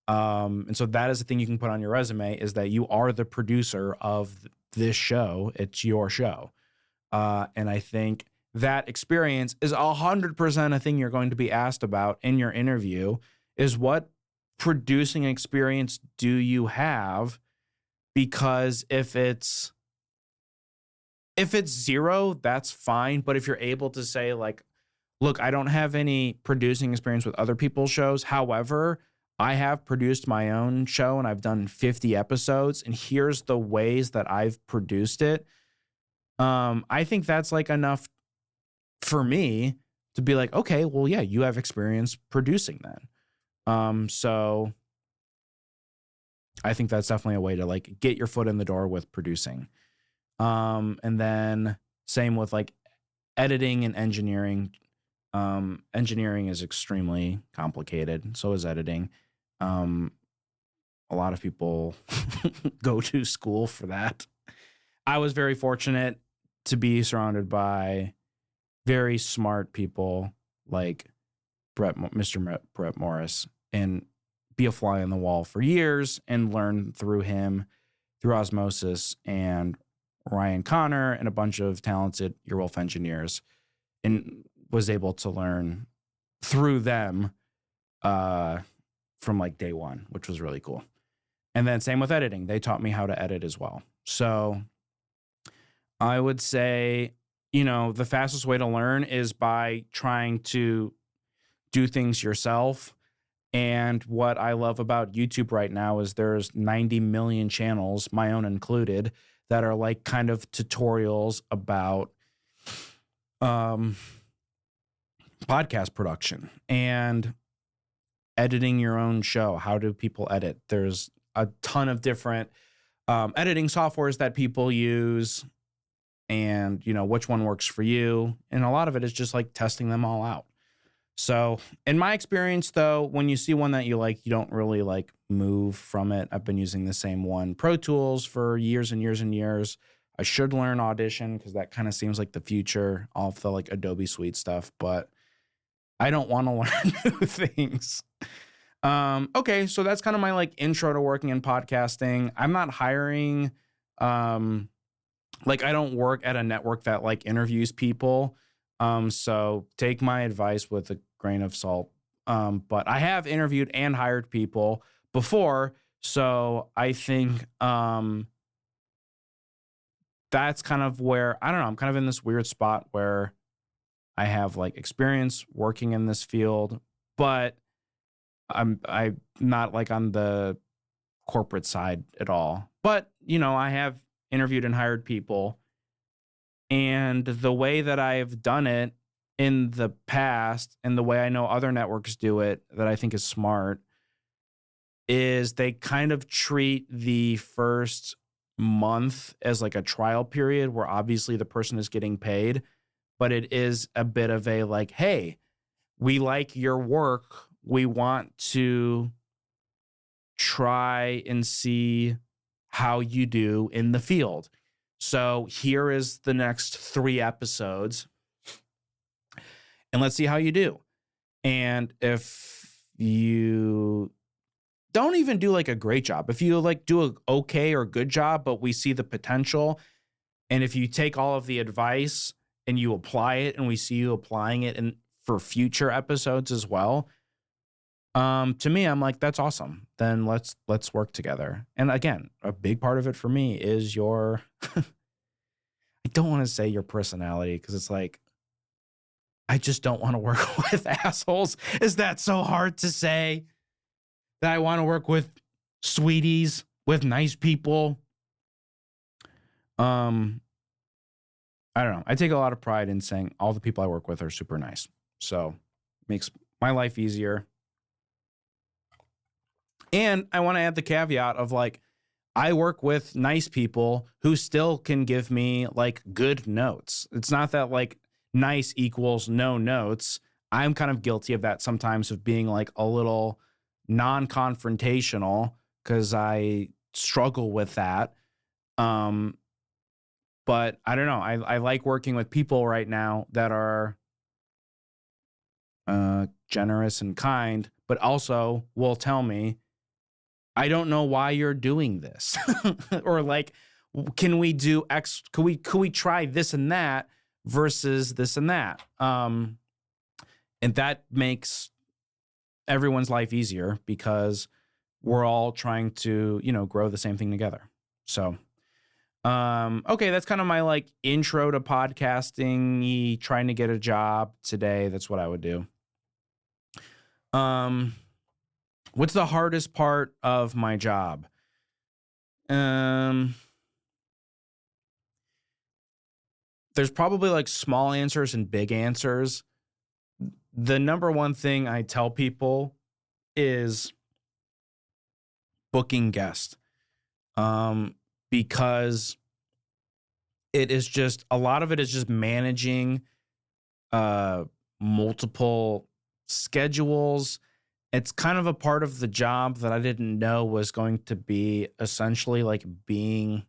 [SPEAKER 1] And so that is the thing you can put on your resume is that you are the producer of this show. It's your show. And I think that experience is 100% a thing you're going to be asked about in your interview is what producing experience do you have? Because if it's zero, that's fine. But if you're able to say like, look, I don't have any producing experience with other people's shows. However, I have produced my own show and I've done 50 episodes and here's the ways that I've produced it. I think that's like enough for me to be like, okay, well, yeah, you have experience producing then. So I think that's definitely a way to like get your foot in the door with producing. And then same with like editing and engineering. Engineering is extremely complicated. So is editing. A lot of people go to school for that. I was very fortunate to be surrounded by very smart people like Mr. Brett Morris and be a fly on the wall for years and learn through him, through osmosis, and Ryan Connor and a bunch of talented Earwolf engineers, and was able to learn through them from like day one, which was really cool. And then same with editing. They taught me how to edit as well. So I would say, the fastest way to learn is by trying to do things yourself And what I love about YouTube right now is there's 90 million channels, my own included, that are like kind of tutorials about podcast production and editing your own show. How do people edit? There's a ton of different editing softwares that people use, and which one works for you. And a lot of it is just like testing them all out. So in my experience, though, when you see one that you like, you don't really like move from it. I've been using the same one, Pro Tools, for years and years and years. I should learn Audition because that kind of seems like the future, all of the like Adobe Suite stuff, but I don't want to learn new things. Okay, so that's kind of my like intro to working in podcasting. I'm not hiring, like I don't work at a network that like interviews people. So take my advice with a grain of salt. But I have interviewed and hired people before. So I think that's kind of where, I don't know, I'm kind of in this weird spot where I have like experience working in this field, but I'm not like on the corporate side at all. But, I have interviewed and hired people. And the way that I've done it in the past and the way I know other networks do it that I think is smart is they kind of treat the first month as like a trial period where obviously the person is getting paid, but it is a bit of a like, hey, we like your work. We want to try and see how you do in the field. So here is the next 3 episodes, and let's see how you do. And if you don't even do like a great job, if you like do a okay or good job, but we see the potential, and if you take all of the advice and you apply it, and we see you applying it for future episodes as well, to me, I'm like, that's awesome. Then let's work together. And again, a big part of it for me is your, I don't want to say your personality because it's like, I just don't want to work with assholes. Is that so hard to say? That I want to work with sweeties, with nice people? I don't know. I take a lot of pride in saying all the people I work with are super nice. So it makes my life easier. And I want to add the caveat of like, I work with nice people who still can give me like good notes. It's not that like nice equals no notes. I'm kind of guilty of that sometimes, of being like a little non-confrontational because I struggle with that. But I don't know. I like working with people right now that are generous and kind, but also will tell me, I don't know why you're doing this. Or like, can we do X? Could we try this and that versus this and that? And that makes everyone's life easier because we're all trying to, grow the same thing together. So, okay, that's kind of my like intro to podcasting, trying to get a job today. That's what I would do. What's the hardest part of my job? There's probably like small answers and big answers. The number one thing I tell people is booking guests. Because it is just, a lot of it is just managing multiple schedules. It's kind of a part of the job that I didn't know was going to be essentially like being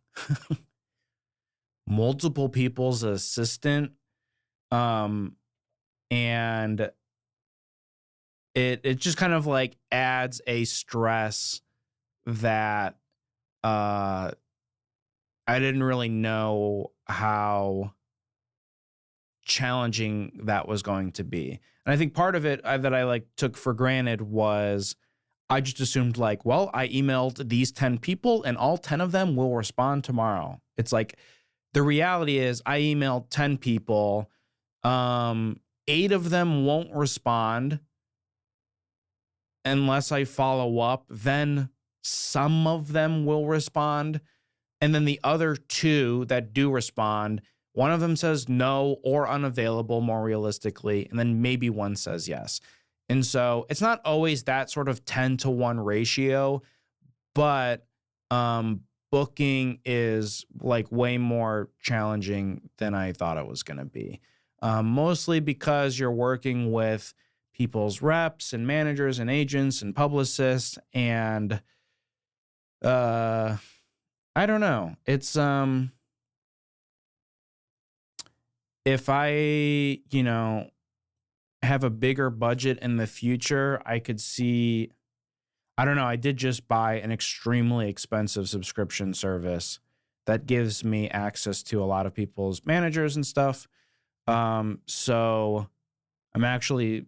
[SPEAKER 1] multiple people's assistant. And it just kind of like adds a stress that I didn't really know how challenging that was going to be. And I think part of it that I like took for granted was I just assumed like, well, I emailed these 10 people and all 10 of them will respond tomorrow. It's like, the reality is I emailed 10 people. 8 of them won't respond. unless I follow up, then some of them will respond. And then the other two that do respond, one of them says no or unavailable more realistically, and then maybe one says yes. And so it's not always that sort of 10-to-1 ratio, but booking is like way more challenging than I thought it was going to be. Mostly because you're working with people's reps and managers and agents and publicists, and I don't know. It's if I, have a bigger budget in the future, I could see, I don't know, I did just buy an extremely expensive subscription service that gives me access to a lot of people's managers and stuff. So I'm actually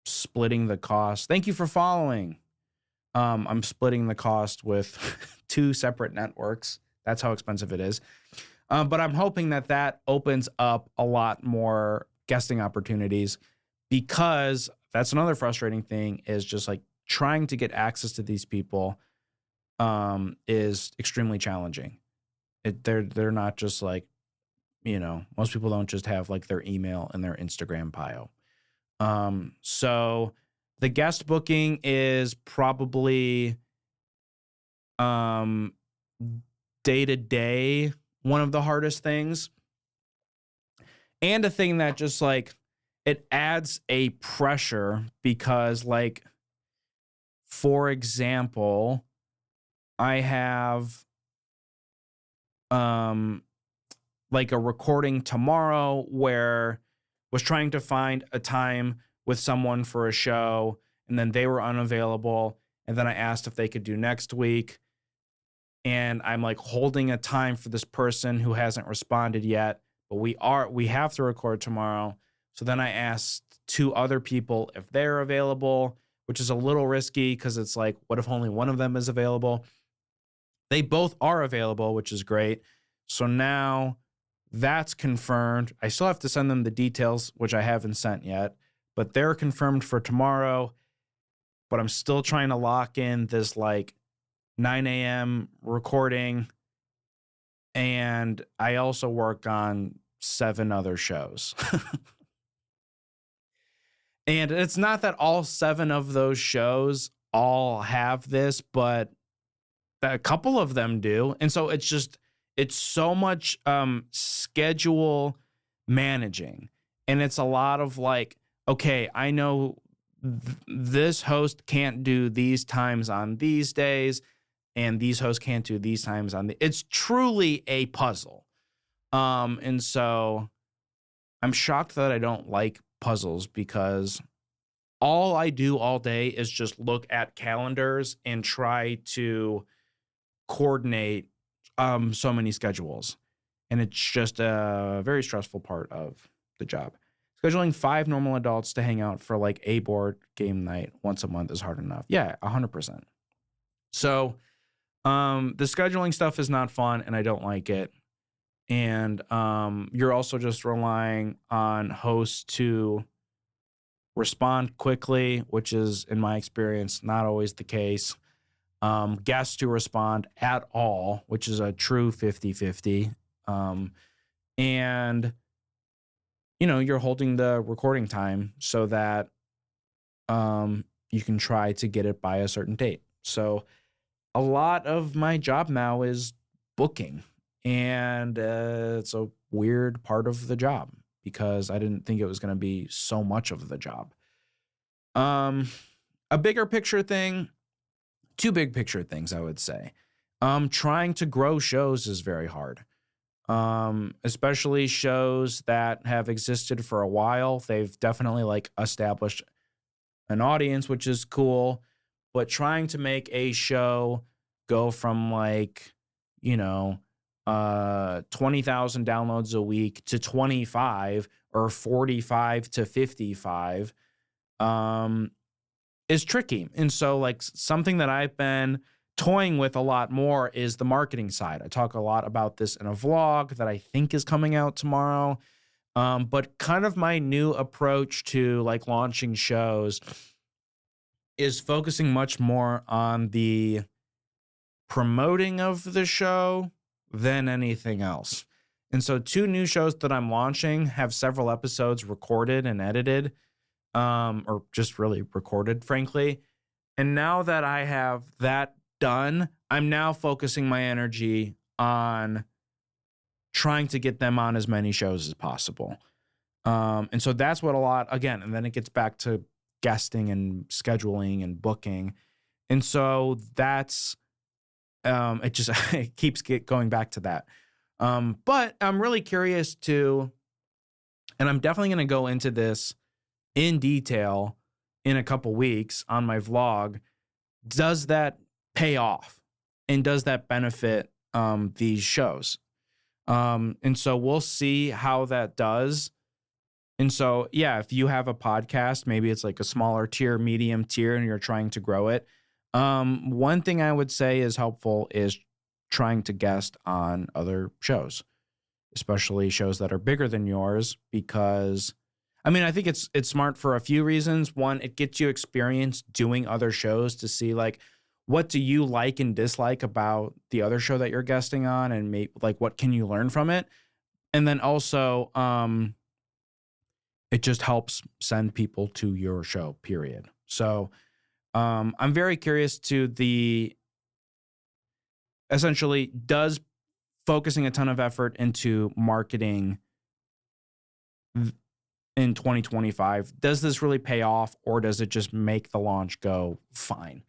[SPEAKER 1] splitting the cost. Thank you for following. I'm splitting the cost with 2 separate networks. That's how expensive it is. But I'm hoping that opens up a lot more guesting opportunities, because that's another frustrating thing, is just like trying to get access to these people is extremely challenging. They're not just like, most people don't just have like their email and their Instagram bio. So the guest booking is probably day to day one of the hardest things, and a thing that just like it adds a pressure, because like, for example, I have like a recording tomorrow where was trying to find a time with someone for a show, and then they were unavailable, and then I asked if they could do next week, and I'm like holding a time for this person who hasn't responded yet, but we have to record tomorrow. So then I asked 2 other people if they're available, which is a little risky because it's like, what if only one of them is available? They both are available, which is great. So now that's confirmed. I still have to send them the details, which I haven't sent yet, but they're confirmed for tomorrow. But I'm still trying to lock in this like 9 a.m. recording. And I also work on 7 other shows. And it's not that all 7 of those shows all have this, but a couple of them do. And so it's so much schedule managing. And it's a lot of like, okay, I know this host can't do these times on these days, and these hosts can't do these times on it's truly a puzzle. And so I'm shocked that I don't like puzzles, because all I do all day is just look at calendars and try to coordinate so many schedules. And it's just a very stressful part of the job. Scheduling 5 normal adults to hang out for like a board game night once a month is hard enough. Yeah, 100%. So the scheduling stuff is not fun, and I don't like it. And you're also just relying on hosts to respond quickly, which is, in my experience, not always the case. Guests to respond at all, which is a true 50-50. And, you're holding the recording time so that you can try to get it by a certain date. So a lot of my job now is booking. And it's a weird part of the job, because I didn't think it was going to be so much of the job. A bigger picture thing, 2 big picture things, I would say. Trying to grow shows is very hard. Especially shows that have existed for a while. They've definitely like established an audience, which is cool. But trying to make a show go from like, 20,000 downloads a week to 25 or 45 to 55 is tricky. And so like something that I've been toying with a lot more is the marketing side. I talk a lot about this in a vlog that I think is coming out tomorrow. But kind of my new approach to like launching shows is focusing much more on the promoting of the show than anything else. And so 2 new shows that I'm launching have several episodes recorded and edited, or just really recorded, frankly. And now that I have that done, I'm now focusing my energy on trying to get them on as many shows as possible. And so that's what a lot, again, and then it gets back to guesting and scheduling and booking. And so that's, it just it keeps going back to that. But I'm really curious to, and I'm definitely going to go into this in detail in a couple weeks on my vlog. Does that pay off? And does that benefit these shows? And so we'll see how that does. And so, yeah, if you have a podcast, maybe it's like a smaller tier, medium tier, and you're trying to grow it. One thing I would say is helpful is trying to guest on other shows, especially shows that are bigger than yours, because I mean, I think it's smart for a few reasons. One, it gets you experience doing other shows to see like, what do you like and dislike about the other show that you're guesting on, and like what can you learn from it? And then also, it just helps send people to your show, period. So I'm very curious to essentially, does focusing a ton of effort into marketing in 2025, does this really pay off, or does it just make the launch go fine?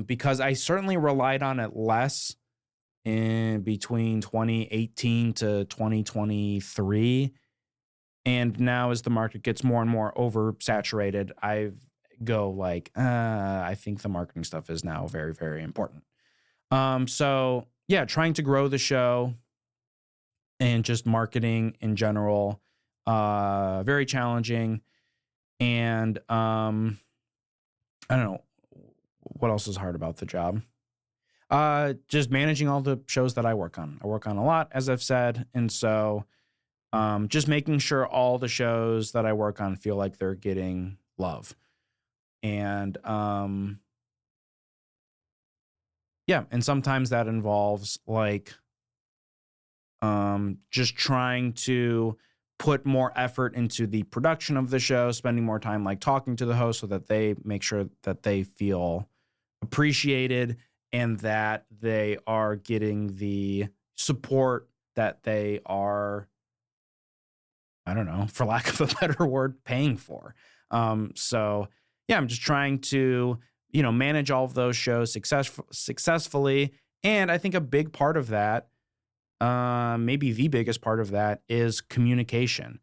[SPEAKER 1] Because I certainly relied on it less in between 2018 to 2023. And now as the market gets more and more oversaturated, I go like, I think the marketing stuff is now very, very important. So yeah, trying to grow the show and just marketing in general, very challenging. And I don't know what else is hard about the job. Just managing all the shows that I work on. I work on a lot, as I've said. And so just making sure all the shows that I work on feel like they're getting love. And yeah, and sometimes that involves like just trying to put more effort into the production of the show, spending more time like talking to the host so that they make sure that they feel appreciated and that they are getting the support that they are, I don't know, for lack of a better word, paying for. So yeah, I'm just trying to, manage all of those shows successfully. And I think a big part of that, maybe the biggest part of that, is communication.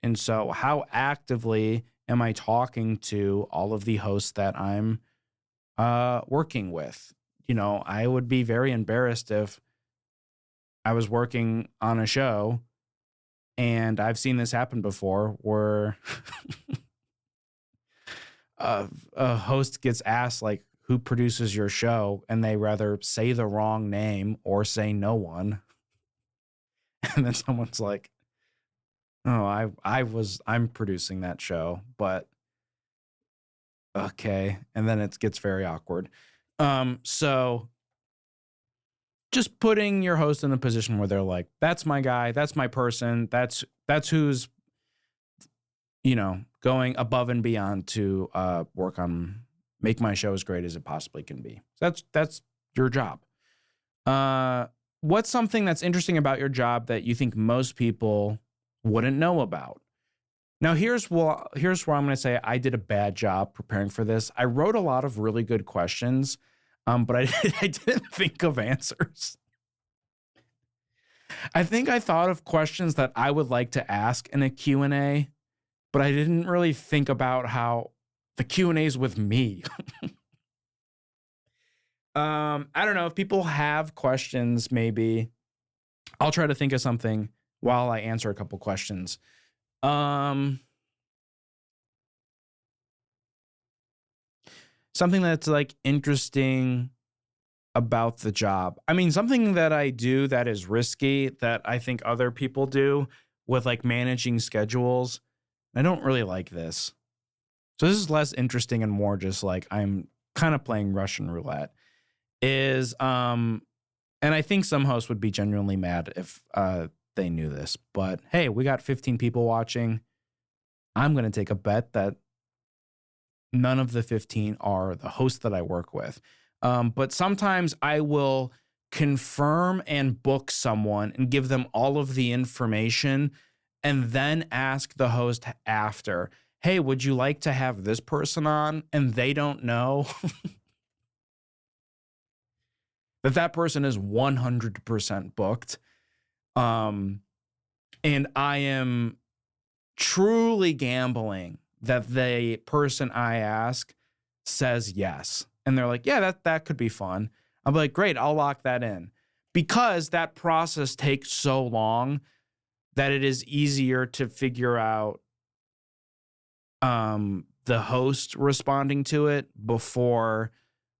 [SPEAKER 1] And so how actively am I talking to all of the hosts that I'm working with? I would be very embarrassed if I was working on a show, and I've seen this happen before, where a host gets asked like, who produces your show? And they rather say the wrong name or say no one. And then someone's like, oh, I'm producing that show, but okay. And then it gets very awkward. So just putting your host in a position where they're like, that's my guy, that's my person, that's who's, going above and beyond to make my show as great as it possibly can be. So that's your job. What's something that's interesting about your job that you think most people wouldn't know about? Now, here's where I'm going to say I did a bad job preparing for this. I wrote a lot of really good questions, but I didn't think of answers. I think I thought of questions that I would like to ask in a Q&A, but I didn't really think about how the Q&A is with me. I don't know if people have questions. Maybe I'll try to think of something while I answer a couple questions. Something that's like interesting about the job. I mean, something that I do that is risky that I think other people do with like managing schedules. I don't really like this. So this is less interesting and more just like I'm kind of playing Russian roulette. And I think some hosts would be genuinely mad if they knew this. But hey, we got 15 people watching. I'm going to take a bet that none of the 15 are the hosts that I work with. But sometimes I will confirm and book someone and give them all of the information and then ask the host after, hey, would you like to have this person on? And they don't know that person is 100% booked. And I am truly gambling that the person I ask says yes. And they're like, yeah, that could be fun. I'm like, great, I'll lock that in. Because that process takes so long that it is easier to figure out the host responding to it before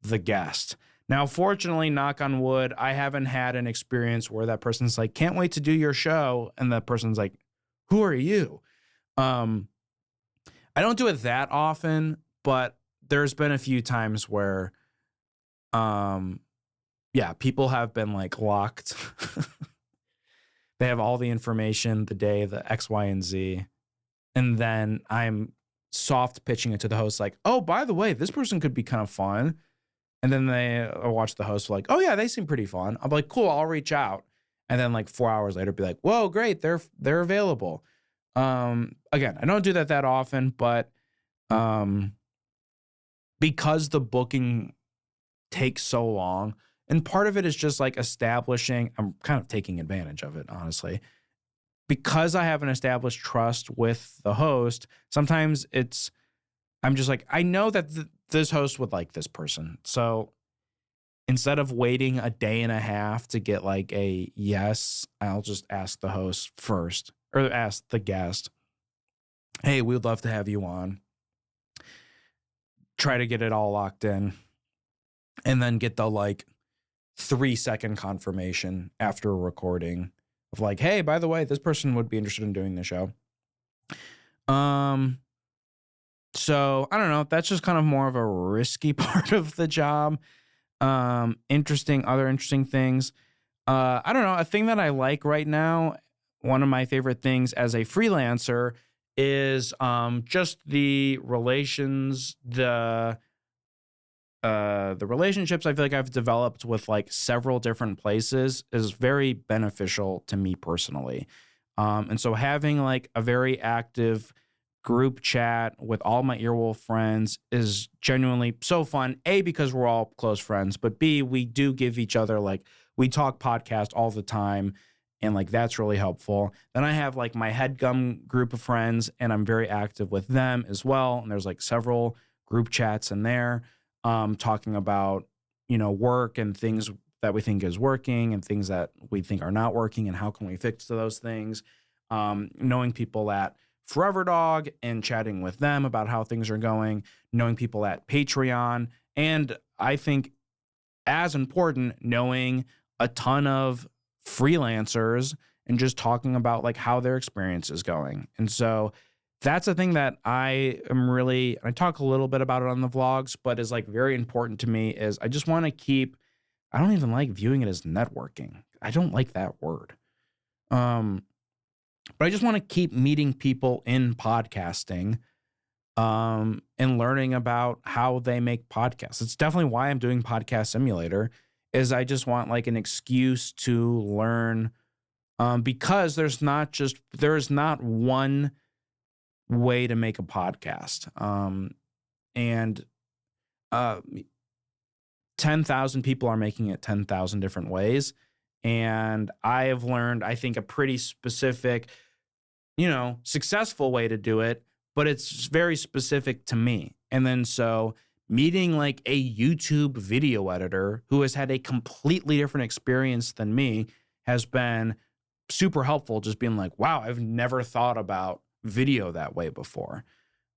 [SPEAKER 1] the guest. Now, fortunately, knock on wood, I haven't had an experience where that person's like, can't wait to do your show. And that person's like, who are you? I don't do it that often, but there's been a few times where, people have been like locked. They have all the information, the day, the X, Y, and Z. And then I'm soft pitching it to the host like, oh, by the way, this person could be kind of fun. And then they watch the host like, oh, yeah, they seem pretty fun. I'm like, cool, I'll reach out. And then like 4 hours later, be like, whoa, great, they're available. Again, I don't do that often, but because the booking takes so long, and part of it is just like establishing, I'm kind of taking advantage of it, honestly. Because I have an established trust with the host, sometimes I'm just like, I know that this host would like this person. So instead of waiting a day and a half to get like a yes, I'll just ask the host first or ask the guest, hey, we would love to have you on. Try to get it all locked in and then get the like 3-second confirmation after a recording of like, hey, by the way, this person would be interested in doing the show. So I don't know. That's just kind of more of a risky part of the job. Other interesting things. I don't know. A thing that I like right now, one of my favorite things as a freelancer is just the relationships I feel like I've developed with like several different places is very beneficial to me personally. And so having like a very active group chat with all my Earwolf friends is genuinely so fun. A, because we're all close friends, but B, we do give each other like, we talk podcast all the time. And like, that's really helpful. Then I have like my HeadGum group of friends and I'm very active with them as well. And there's like several group chats in there talking about, work and things that we think is working and things that we think are not working and how can we fix those things. Knowing people at Forever Dog and chatting with them about how things are going, knowing people at Patreon. And I think as important, knowing a ton of freelancers and just talking about like how their experience is going. And so that's a thing that I talk a little bit about it on the vlogs, but is like very important to me is I just want to keep, I don't even like viewing it as networking. I don't like that word. But I just want to keep meeting people in podcasting and learning about how they make podcasts. It's definitely why I'm doing Podcast Simulator is I just want like an excuse to learn because there's not one way to make a podcast. And 10,000 people are making it 10,000 different ways. And I have learned, I think, a pretty specific, successful way to do it, but it's very specific to me. And then so meeting like a YouTube video editor who has had a completely different experience than me has been super helpful. Just being like, wow, I've never thought about video that way before.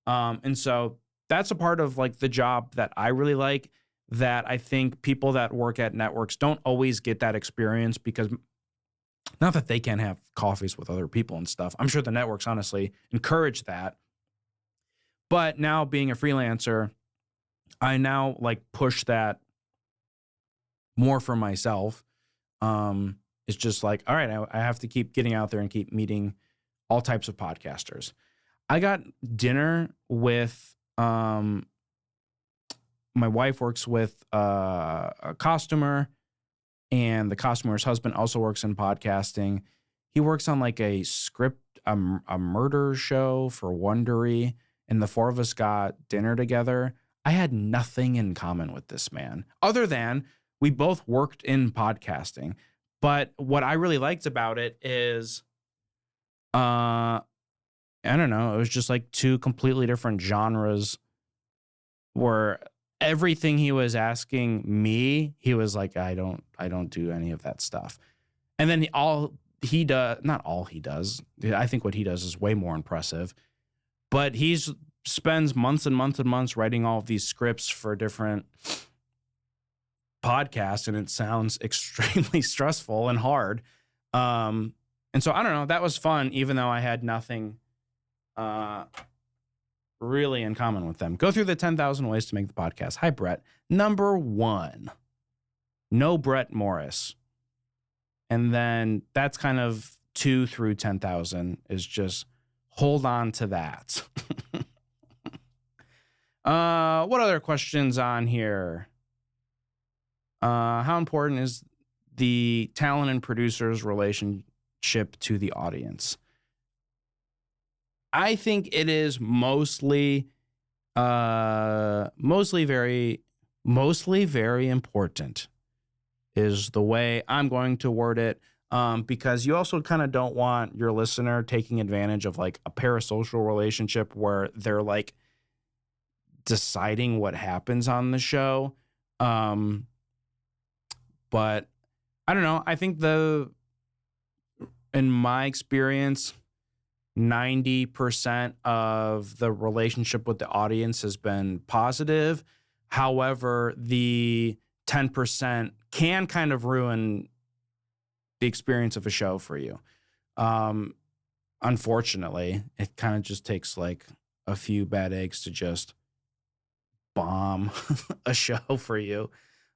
[SPEAKER 1] And so that's a part of like the job that I really like that I think people that work at networks don't always get that experience because not that they can't have coffees with other people and stuff. I'm sure the networks honestly encourage that. But now being a freelancer, I now like push that more for myself. It's just like, all right, I have to keep getting out there and keep meeting all types of podcasters. I got dinner with my wife works with a costumer, and the costumer's husband also works in podcasting. He works on like a a murder show for Wondery, and the four of us got dinner together. I had nothing in common with this man other than we both worked in podcasting. But what I really liked about it is, I don't know, it was just like two completely different genres where everything he was asking me, he was like, I don't do any of that stuff. And then all he does, not all he does, I think what he does is way more impressive, but he's spends months and months and months writing all of these scripts for different podcasts, and it sounds extremely stressful and hard. And so I don't know, that was fun, even though I had nothing really in common with them. Go through the 10,000 ways to make the podcast. Hi, Brett. Number 1, no Brett Morris. And then that's kind of 2 through 10,000 is just hold on to that. What other questions on here? How important is the talent and producer's relationship to the audience? I think it is mostly very important is the way I'm going to word it. Because you also kind of don't want your listener taking advantage of like a parasocial relationship where they're like deciding what happens on the show. But I don't know. I think in my experience, 90% of the relationship with the audience has been positive. However, the 10% can kind of ruin the experience of a show for you. Unfortunately, it kind of just takes like a few bad eggs to just bomb a show for you.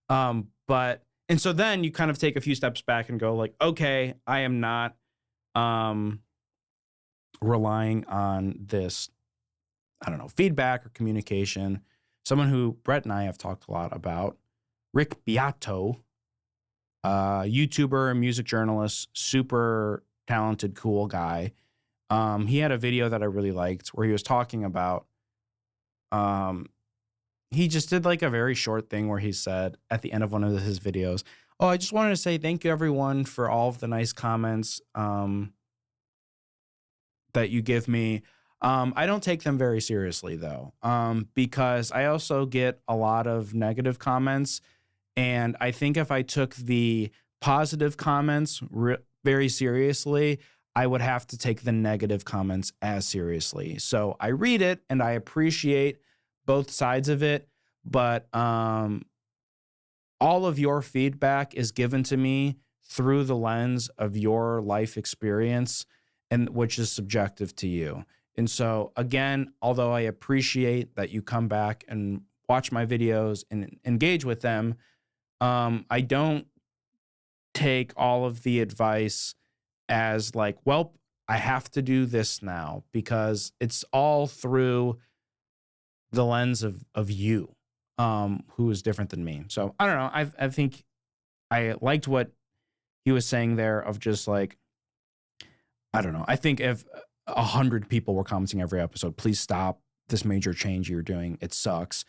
[SPEAKER 1] And so then you kind of take a few steps back and go like, okay, I am not relying on this, I don't know, feedback or communication. Someone who Brett and I have talked a lot about, Rick Beato, YouTuber and music journalist, super talented, cool guy. He had a video that I really liked where he was talking about, he just did like a very short thing where he said at the end of one of his videos, oh, I just wanted to say thank you everyone for all of the nice comments that you give me. I don't take them very seriously though, because I also get a lot of negative comments. And I think if I took the positive comments very seriously, I would have to take the negative comments as seriously. So I read it and I appreciate both sides of it, but all of your feedback is given to me through the lens of your life experience, and which is subjective to you. And so again, although I appreciate that you come back and watch my videos and engage with them, I don't take all of the advice as like, well, I have to do this now, because it's all through the lens of you, who is different than me. So I don't know. I think I liked what he was saying there of just like, I don't know. I think if 100 people were commenting every episode, please stop this major change you're doing. It sucks.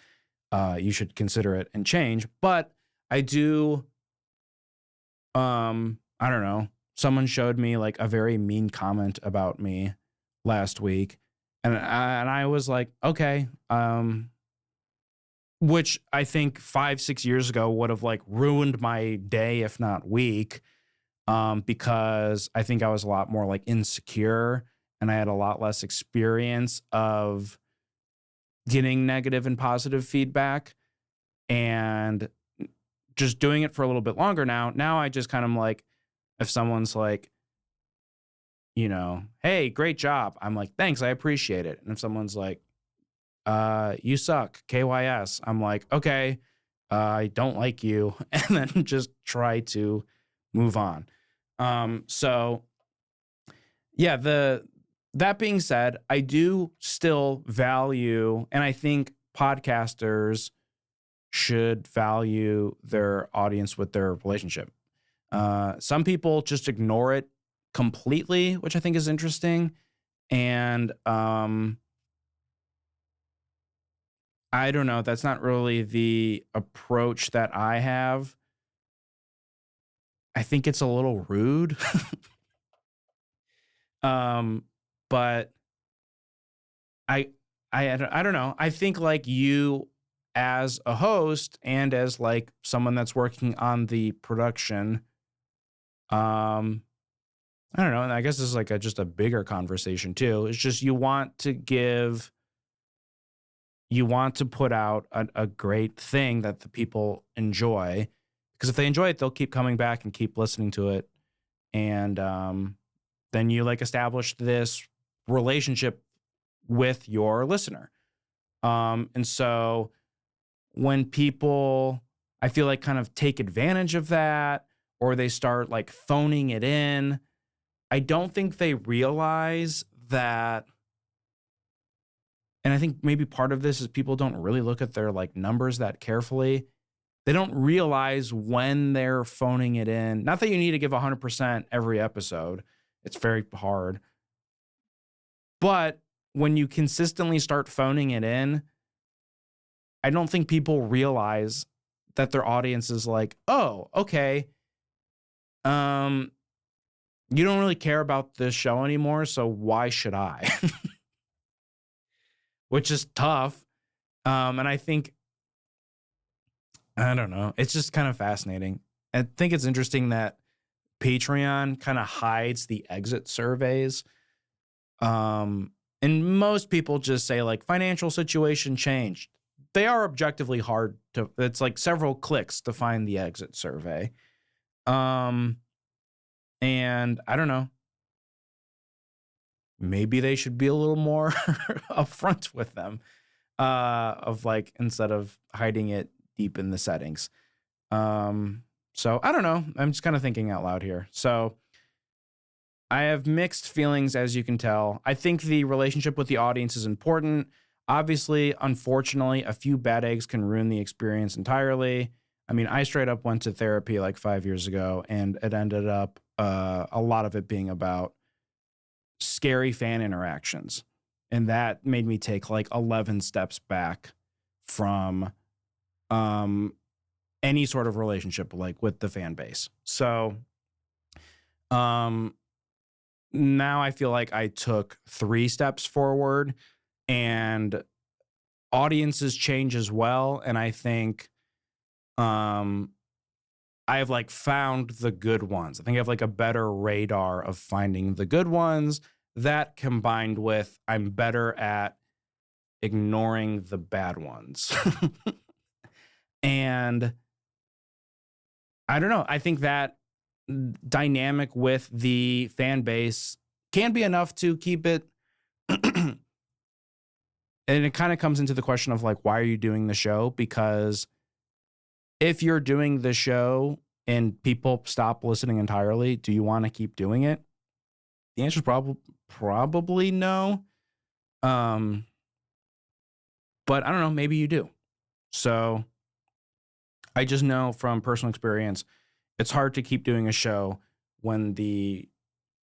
[SPEAKER 1] You should consider it and change. But I do, I don't know. Someone showed me like a very mean comment about me last week. And I was like, okay, which I think 5-6 years ago would have like ruined my day, if not week, because I think I was a lot more like insecure and I had a lot less experience of getting negative and positive feedback, and just doing it for a little bit longer now I just kind of like, if someone's like, you know, hey, great job, I'm like, thanks, I appreciate it. And if someone's like, you suck, KYS. I'm like, okay, I don't like you, and then just try to move on. So yeah, that being said, I do still value, and I think podcasters should value their audience with their relationship. Some people just ignore it completely, which I think is interesting. And I don't know. That's not really the approach that I have. I think it's a little rude. But I, I don't know. I think like you as a host and as like someone that's working on the production, um, I don't know. And I guess this is like just a bigger conversation too. It's just you want to put out a great thing that the people enjoy, because if they enjoy it, they'll keep coming back and keep listening to it. And then you like establish this relationship with your listener. And so when people, I feel like, kind of take advantage of that, or they start like phoning it in, I don't think they realize that. And I think maybe part of this is people don't really look at their like numbers that carefully. They don't realize when they're phoning it in. Not that you need to give 100% every episode. It's very hard. But when you consistently start phoning it in, I don't think people realize that their audience is like, oh, okay. You don't really care about this show anymore, so why should I? Which is tough. And I think, I don't know, it's just kind of fascinating. I think it's interesting that Patreon kind of hides the exit surveys. And most people just say like financial situation changed. They are objectively hard to, it's like several clicks to find the exit survey. And I don't know, maybe they should be a little more upfront with them, of like, instead of hiding it deep in the settings. So I don't know. I'm just kind of thinking out loud here. So I have mixed feelings, as you can tell. I think the relationship with the audience is important. Obviously, unfortunately, a few bad eggs can ruin the experience entirely. I mean, I straight up went to therapy like 5 years ago, and it ended up a lot of it being about scary fan interactions. And that made me take like 11 steps back from any sort of relationship like with the fan base. So now I feel like I took 3 steps forward, and audiences change as well. And I think I've like found the good ones. I think I have like a better radar of finding the good ones, that combined with I'm better at ignoring the bad ones. And I don't know. I think that dynamic with the fan base can be enough to keep it. And it kind of comes into the question of like, why are you doing the show? Because if you're doing the show and people stop listening entirely, do you want to keep doing it? The answer is probably no. But I don't know, maybe you do. So I just know from personal experience, it's hard to keep doing a show when the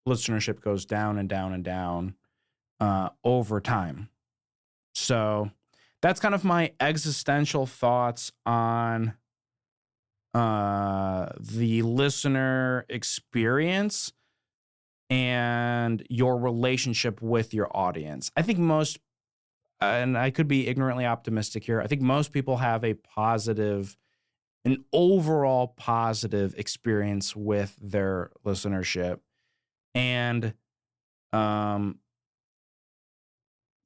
[SPEAKER 1] listenership goes down and down and down over time. So that's kind of my existential thoughts on the listener experience and your relationship with your audience. I think most, and I could be ignorantly optimistic here, I think most people have an overall positive experience with their listenership. And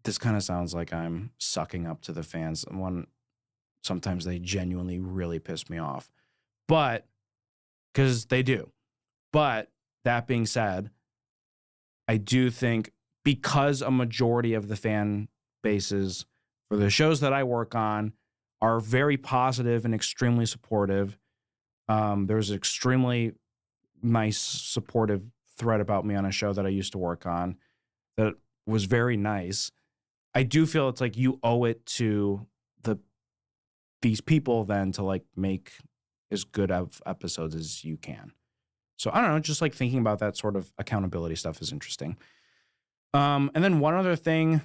[SPEAKER 1] this kind of sounds like I'm sucking up to the fans when sometimes they genuinely really piss me off. But, because they do. But that being said, I do think because a majority of the fan bases for the shows that I work on are very positive and extremely supportive. There's an extremely nice supportive thread about me on a show that I used to work on that was very nice. I do feel it's like you owe it to these people then to like make as good of episodes as you can. So I don't know, just like thinking about that sort of accountability stuff is interesting. And then one other thing,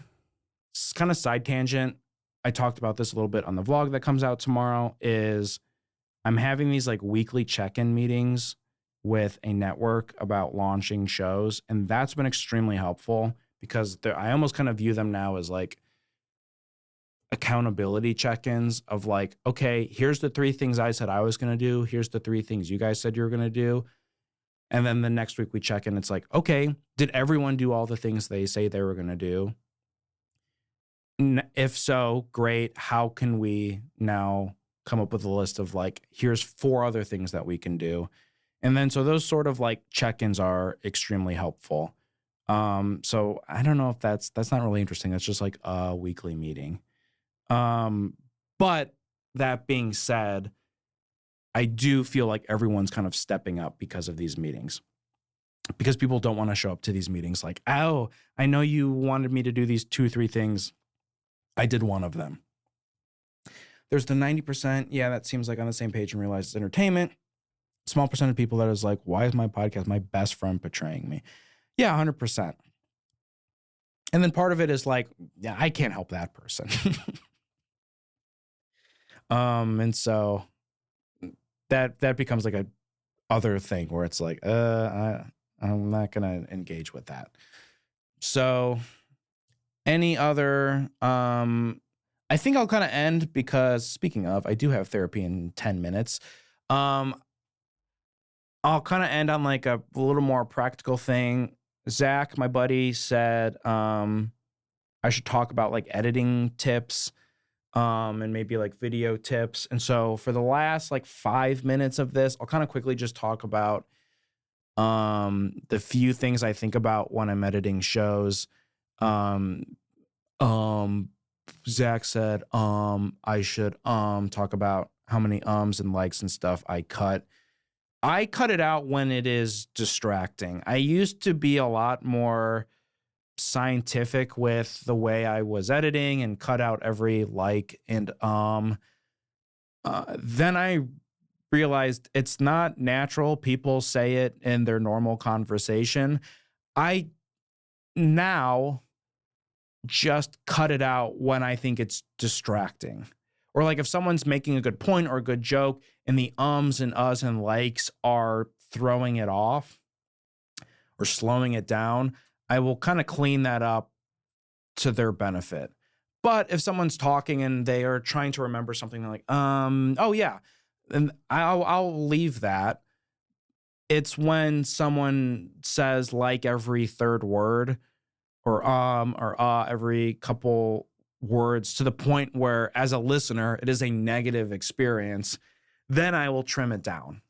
[SPEAKER 1] kind of side tangent, I talked about this a little bit on the vlog that comes out tomorrow, is I'm having these like weekly check-in meetings with a network about launching shows. And that's been extremely helpful because I almost kind of view them now as like accountability check-ins of like, okay, here's the 3 things I said I was going to do. Here's the 3 things you guys said you were going to do. And then the next week we check in. It's like, okay, did everyone do all the things they say they were going to do? If so, great. How can we now come up with a list of like, here's 4 other things that we can do? And then so those sort of like check-ins are extremely helpful. So I don't know if that's not really interesting. That's just like a weekly meeting. But that being said, I do feel like everyone's kind of stepping up because of these meetings. Because people don't want to show up to these meetings like, oh, I know you wanted me to do these 2-3 things. I did one of them. There's the 90%. Yeah, that seems like on the same page and realize it's entertainment. Small percent of people that is like, why is my podcast my best friend betraying me? Yeah, 100%. And then part of it is like, yeah, I can't help that person. And so that becomes like a other thing where it's like, I'm not gonna engage with that. So any other I think I'll kind of end because speaking of, I do have therapy in 10 minutes. I'll kind of end on like a little more practical thing. Zach, my buddy, said I should talk about like editing tips and maybe like video tips. And so for the last like 5 minutes of this, I'll kind of quickly just talk about the few things I think about when I'm editing shows. Zach said I should talk about how many ums and likes and stuff I cut. I cut it out when it is distracting. I used to be a lot more scientific with the way I was editing and cut out every like and then I realized it's not natural. People say it in their normal conversation. I now just cut it out when I think it's distracting. Or like if someone's making a good point or a good joke and the ums and uhs and likes are throwing it off or slowing it down, I will kind of clean that up to their benefit. But if someone's talking and they are trying to remember something, they're like, oh yeah, and I'll leave that. It's when someone says like every third word or every couple words to the point where as a listener, it is a negative experience, then I will trim it down,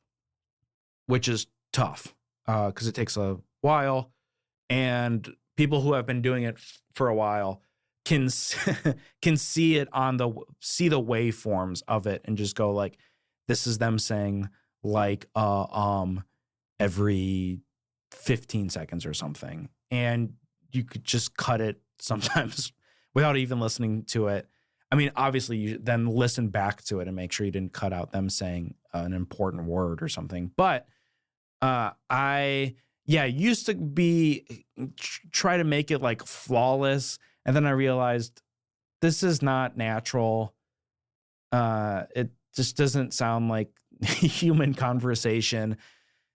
[SPEAKER 1] which is tough because it takes a while. And people who have been doing it for a while can see it see the waveforms of it and just go like, this is them saying like every 15 seconds or something. And you could just cut it sometimes without even listening to it. I mean, obviously you then listen back to it and make sure you didn't cut out them saying an important word or something. But I used to be try to make it like flawless. And then I realized this is not natural. It just doesn't sound like human conversation.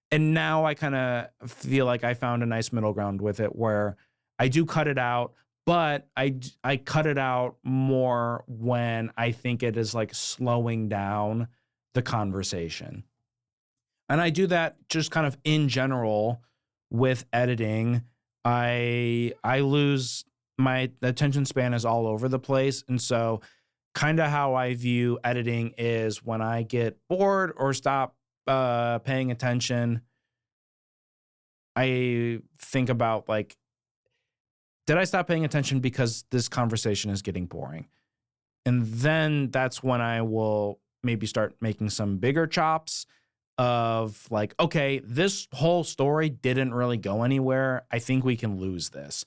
[SPEAKER 1] And now I kind of feel like I found a nice middle ground with it where I do cut it out, but I cut it out more when I think it is like slowing down the conversation. And I do that just kind of in general with editing. I lose my attention span is all over the place. And so kind of how I view editing is when I get bored or stop paying attention, I think about like, did I stop paying attention because this conversation is getting boring? And then that's when I will maybe start making some bigger chops of like, okay, this whole story didn't really go anywhere. I think we can lose this.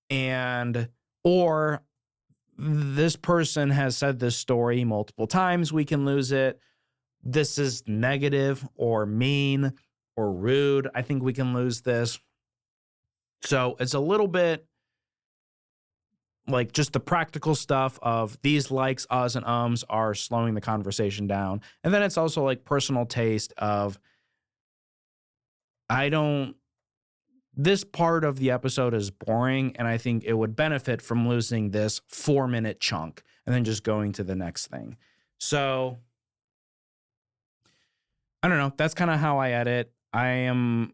[SPEAKER 1] And, or this person has said this story multiple times, we can lose it. This is negative or mean or rude. I think we can lose this. So it's a little bit like just the practical stuff of these likes, uhs, and ums are slowing the conversation down. And then it's also like personal taste of this part of the episode is boring, and I think it would benefit from losing this 4-minute chunk and then just going to the next thing. So I don't know. That's kind of how I edit. I am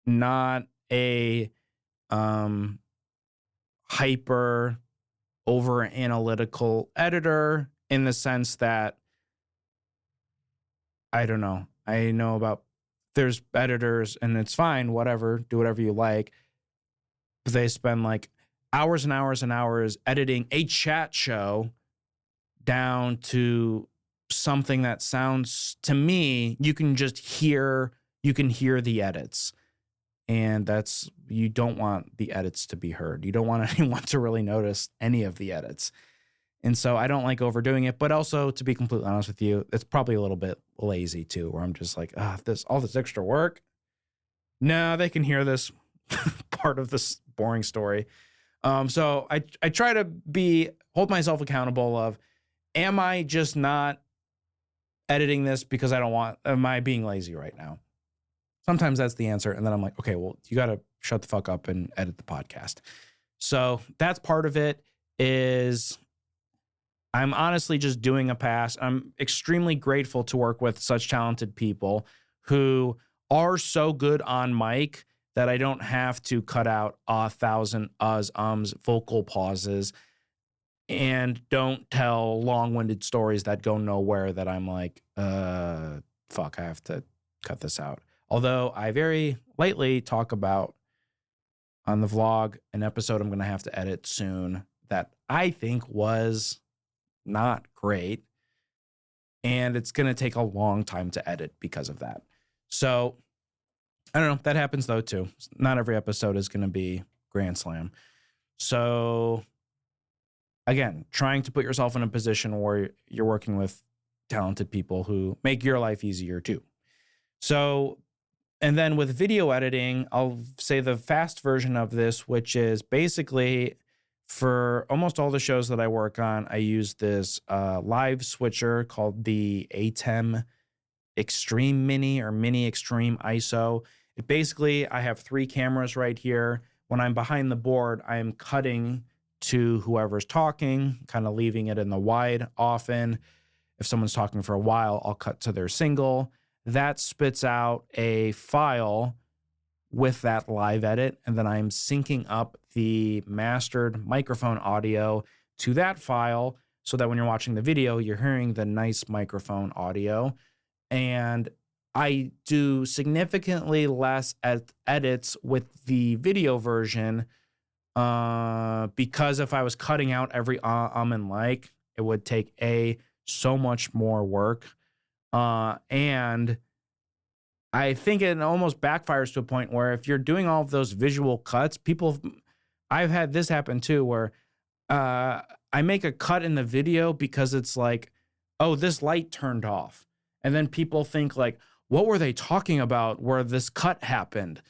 [SPEAKER 1] not a hyper over analytical editor in the sense that I don't know. I know about there's editors and it's fine, whatever, do whatever you like. But they spend like hours and hours and hours editing a chat show down to something that sounds to me, you can hear the edits. And you don't want the edits to be heard. You don't want anyone to really notice any of the edits. And so I don't like overdoing it, but also to be completely honest with you, it's probably a little bit lazy too, where I'm just like, all this extra work. No, they can hear this part of this boring story. So I try to hold myself accountable of, am I just not editing this because am I being lazy right now? Sometimes that's the answer. And then I'm like, okay, well, you got to shut the fuck up and edit the podcast. So that's part of it. Is I'm honestly just doing a pass. I'm extremely grateful to work with such talented people who are so good on mic that I don't have to cut out 1,000 uhs, ums, vocal pauses, and don't tell long-winded stories that go nowhere that I'm like, fuck, I have to cut this out. Although I very lightly talk about on the vlog an episode I'm going to have to edit soon that I think was not great. And it's going to take a long time to edit because of that. So I don't know. That happens though too. Not every episode is going to be Grand Slam. So again, trying to put yourself in a position where you're working with talented people who make your life easier too. So, and then with video editing, I'll say the fast version of this, which is basically for almost all the shows that I work on, I use this live switcher called the ATEM Extreme Mini or Mini Extreme ISO. It basically, I have 3 cameras right here. When I'm behind the board, I am cutting to whoever's talking, kind of leaving it in the wide often. If someone's talking for a while, I'll cut to their single. That spits out a file with that live edit, and then I'm syncing up the mastered microphone audio to that file so that when you're watching the video, you're hearing the nice microphone audio. And I do significantly less edits with the video version because if I was cutting out every and like, it would take so much more work. And I think it almost backfires to a point where if you're doing all of those visual cuts, I've had this happen too, where I make a cut in the video because it's like, oh, this light turned off. And then people think like, what were they talking about where this cut happened?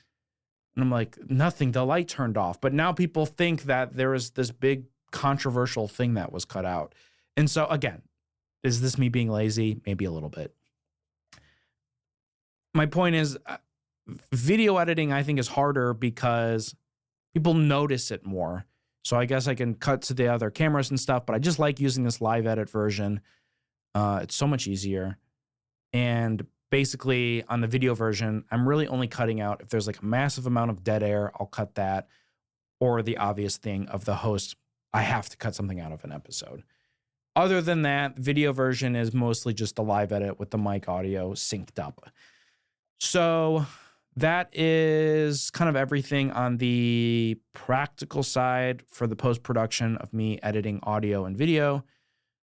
[SPEAKER 1] And I'm like, nothing, the light turned off. But now people think that there is this big controversial thing that was cut out. And so again, is this me being lazy? Maybe a little bit. My point is, video editing, I think, is harder because people notice it more. So I guess I can cut to the other cameras and stuff, but I just like using this live edit version. It's so much easier. And basically on the video version, I'm really only cutting out if there's like a massive amount of dead air, I'll cut that. Or the obvious thing of the host, I have to cut something out of an episode. Other than that, video version is mostly just the live edit with the mic audio synced up. So that is kind of everything on the practical side for the post-production of me editing audio and video.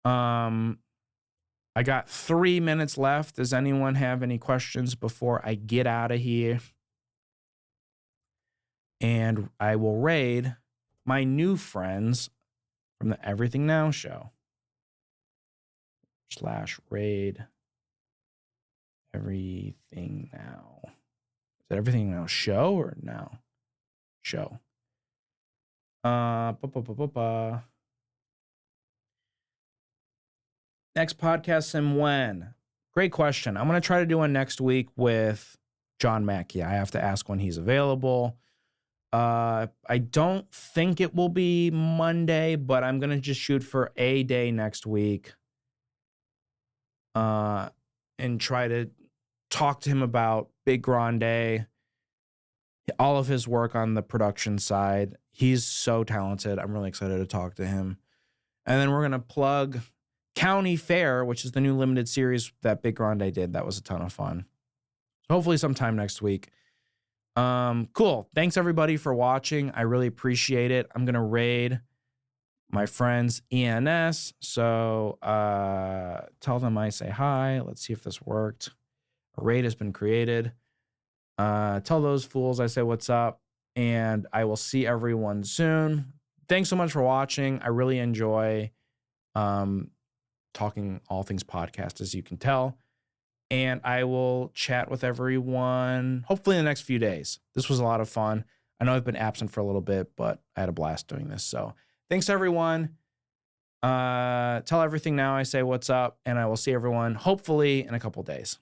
[SPEAKER 1] I got 3 minutes left. Does anyone have any questions before I get out of here? And I will raid my new friends from the Everything Now show. /raid Everything Now. Is it Everything Now show or now? Show. Next podcast and when? Great question. I'm going to try to do one next week with John Mackey. I have to ask when he's available. I don't think it will be Monday, but I'm going to just shoot for a day next week. And try to talk to him about Big Grande, all of his work on the production side. He's so talented. I'm really excited to talk to him. And then we're going to plug County Fair, which is the new limited series that Big Grande did. That was a ton of fun. Hopefully sometime next week. Cool. Thanks everybody for watching. I really appreciate it. I'm going to raid my friends ENS. So tell them I say hi. Let's see if this worked. A raid has been created. Tell those fools I say what's up. And I will see everyone soon. Thanks so much for watching. I really enjoy talking all things podcast, as you can tell. And I will chat with everyone hopefully in the next few days. This was a lot of fun. I know I've been absent for a little bit, but I had a blast doing this. So thanks, everyone. Tell Everything Now I say what's up, and I will see everyone hopefully in a couple days.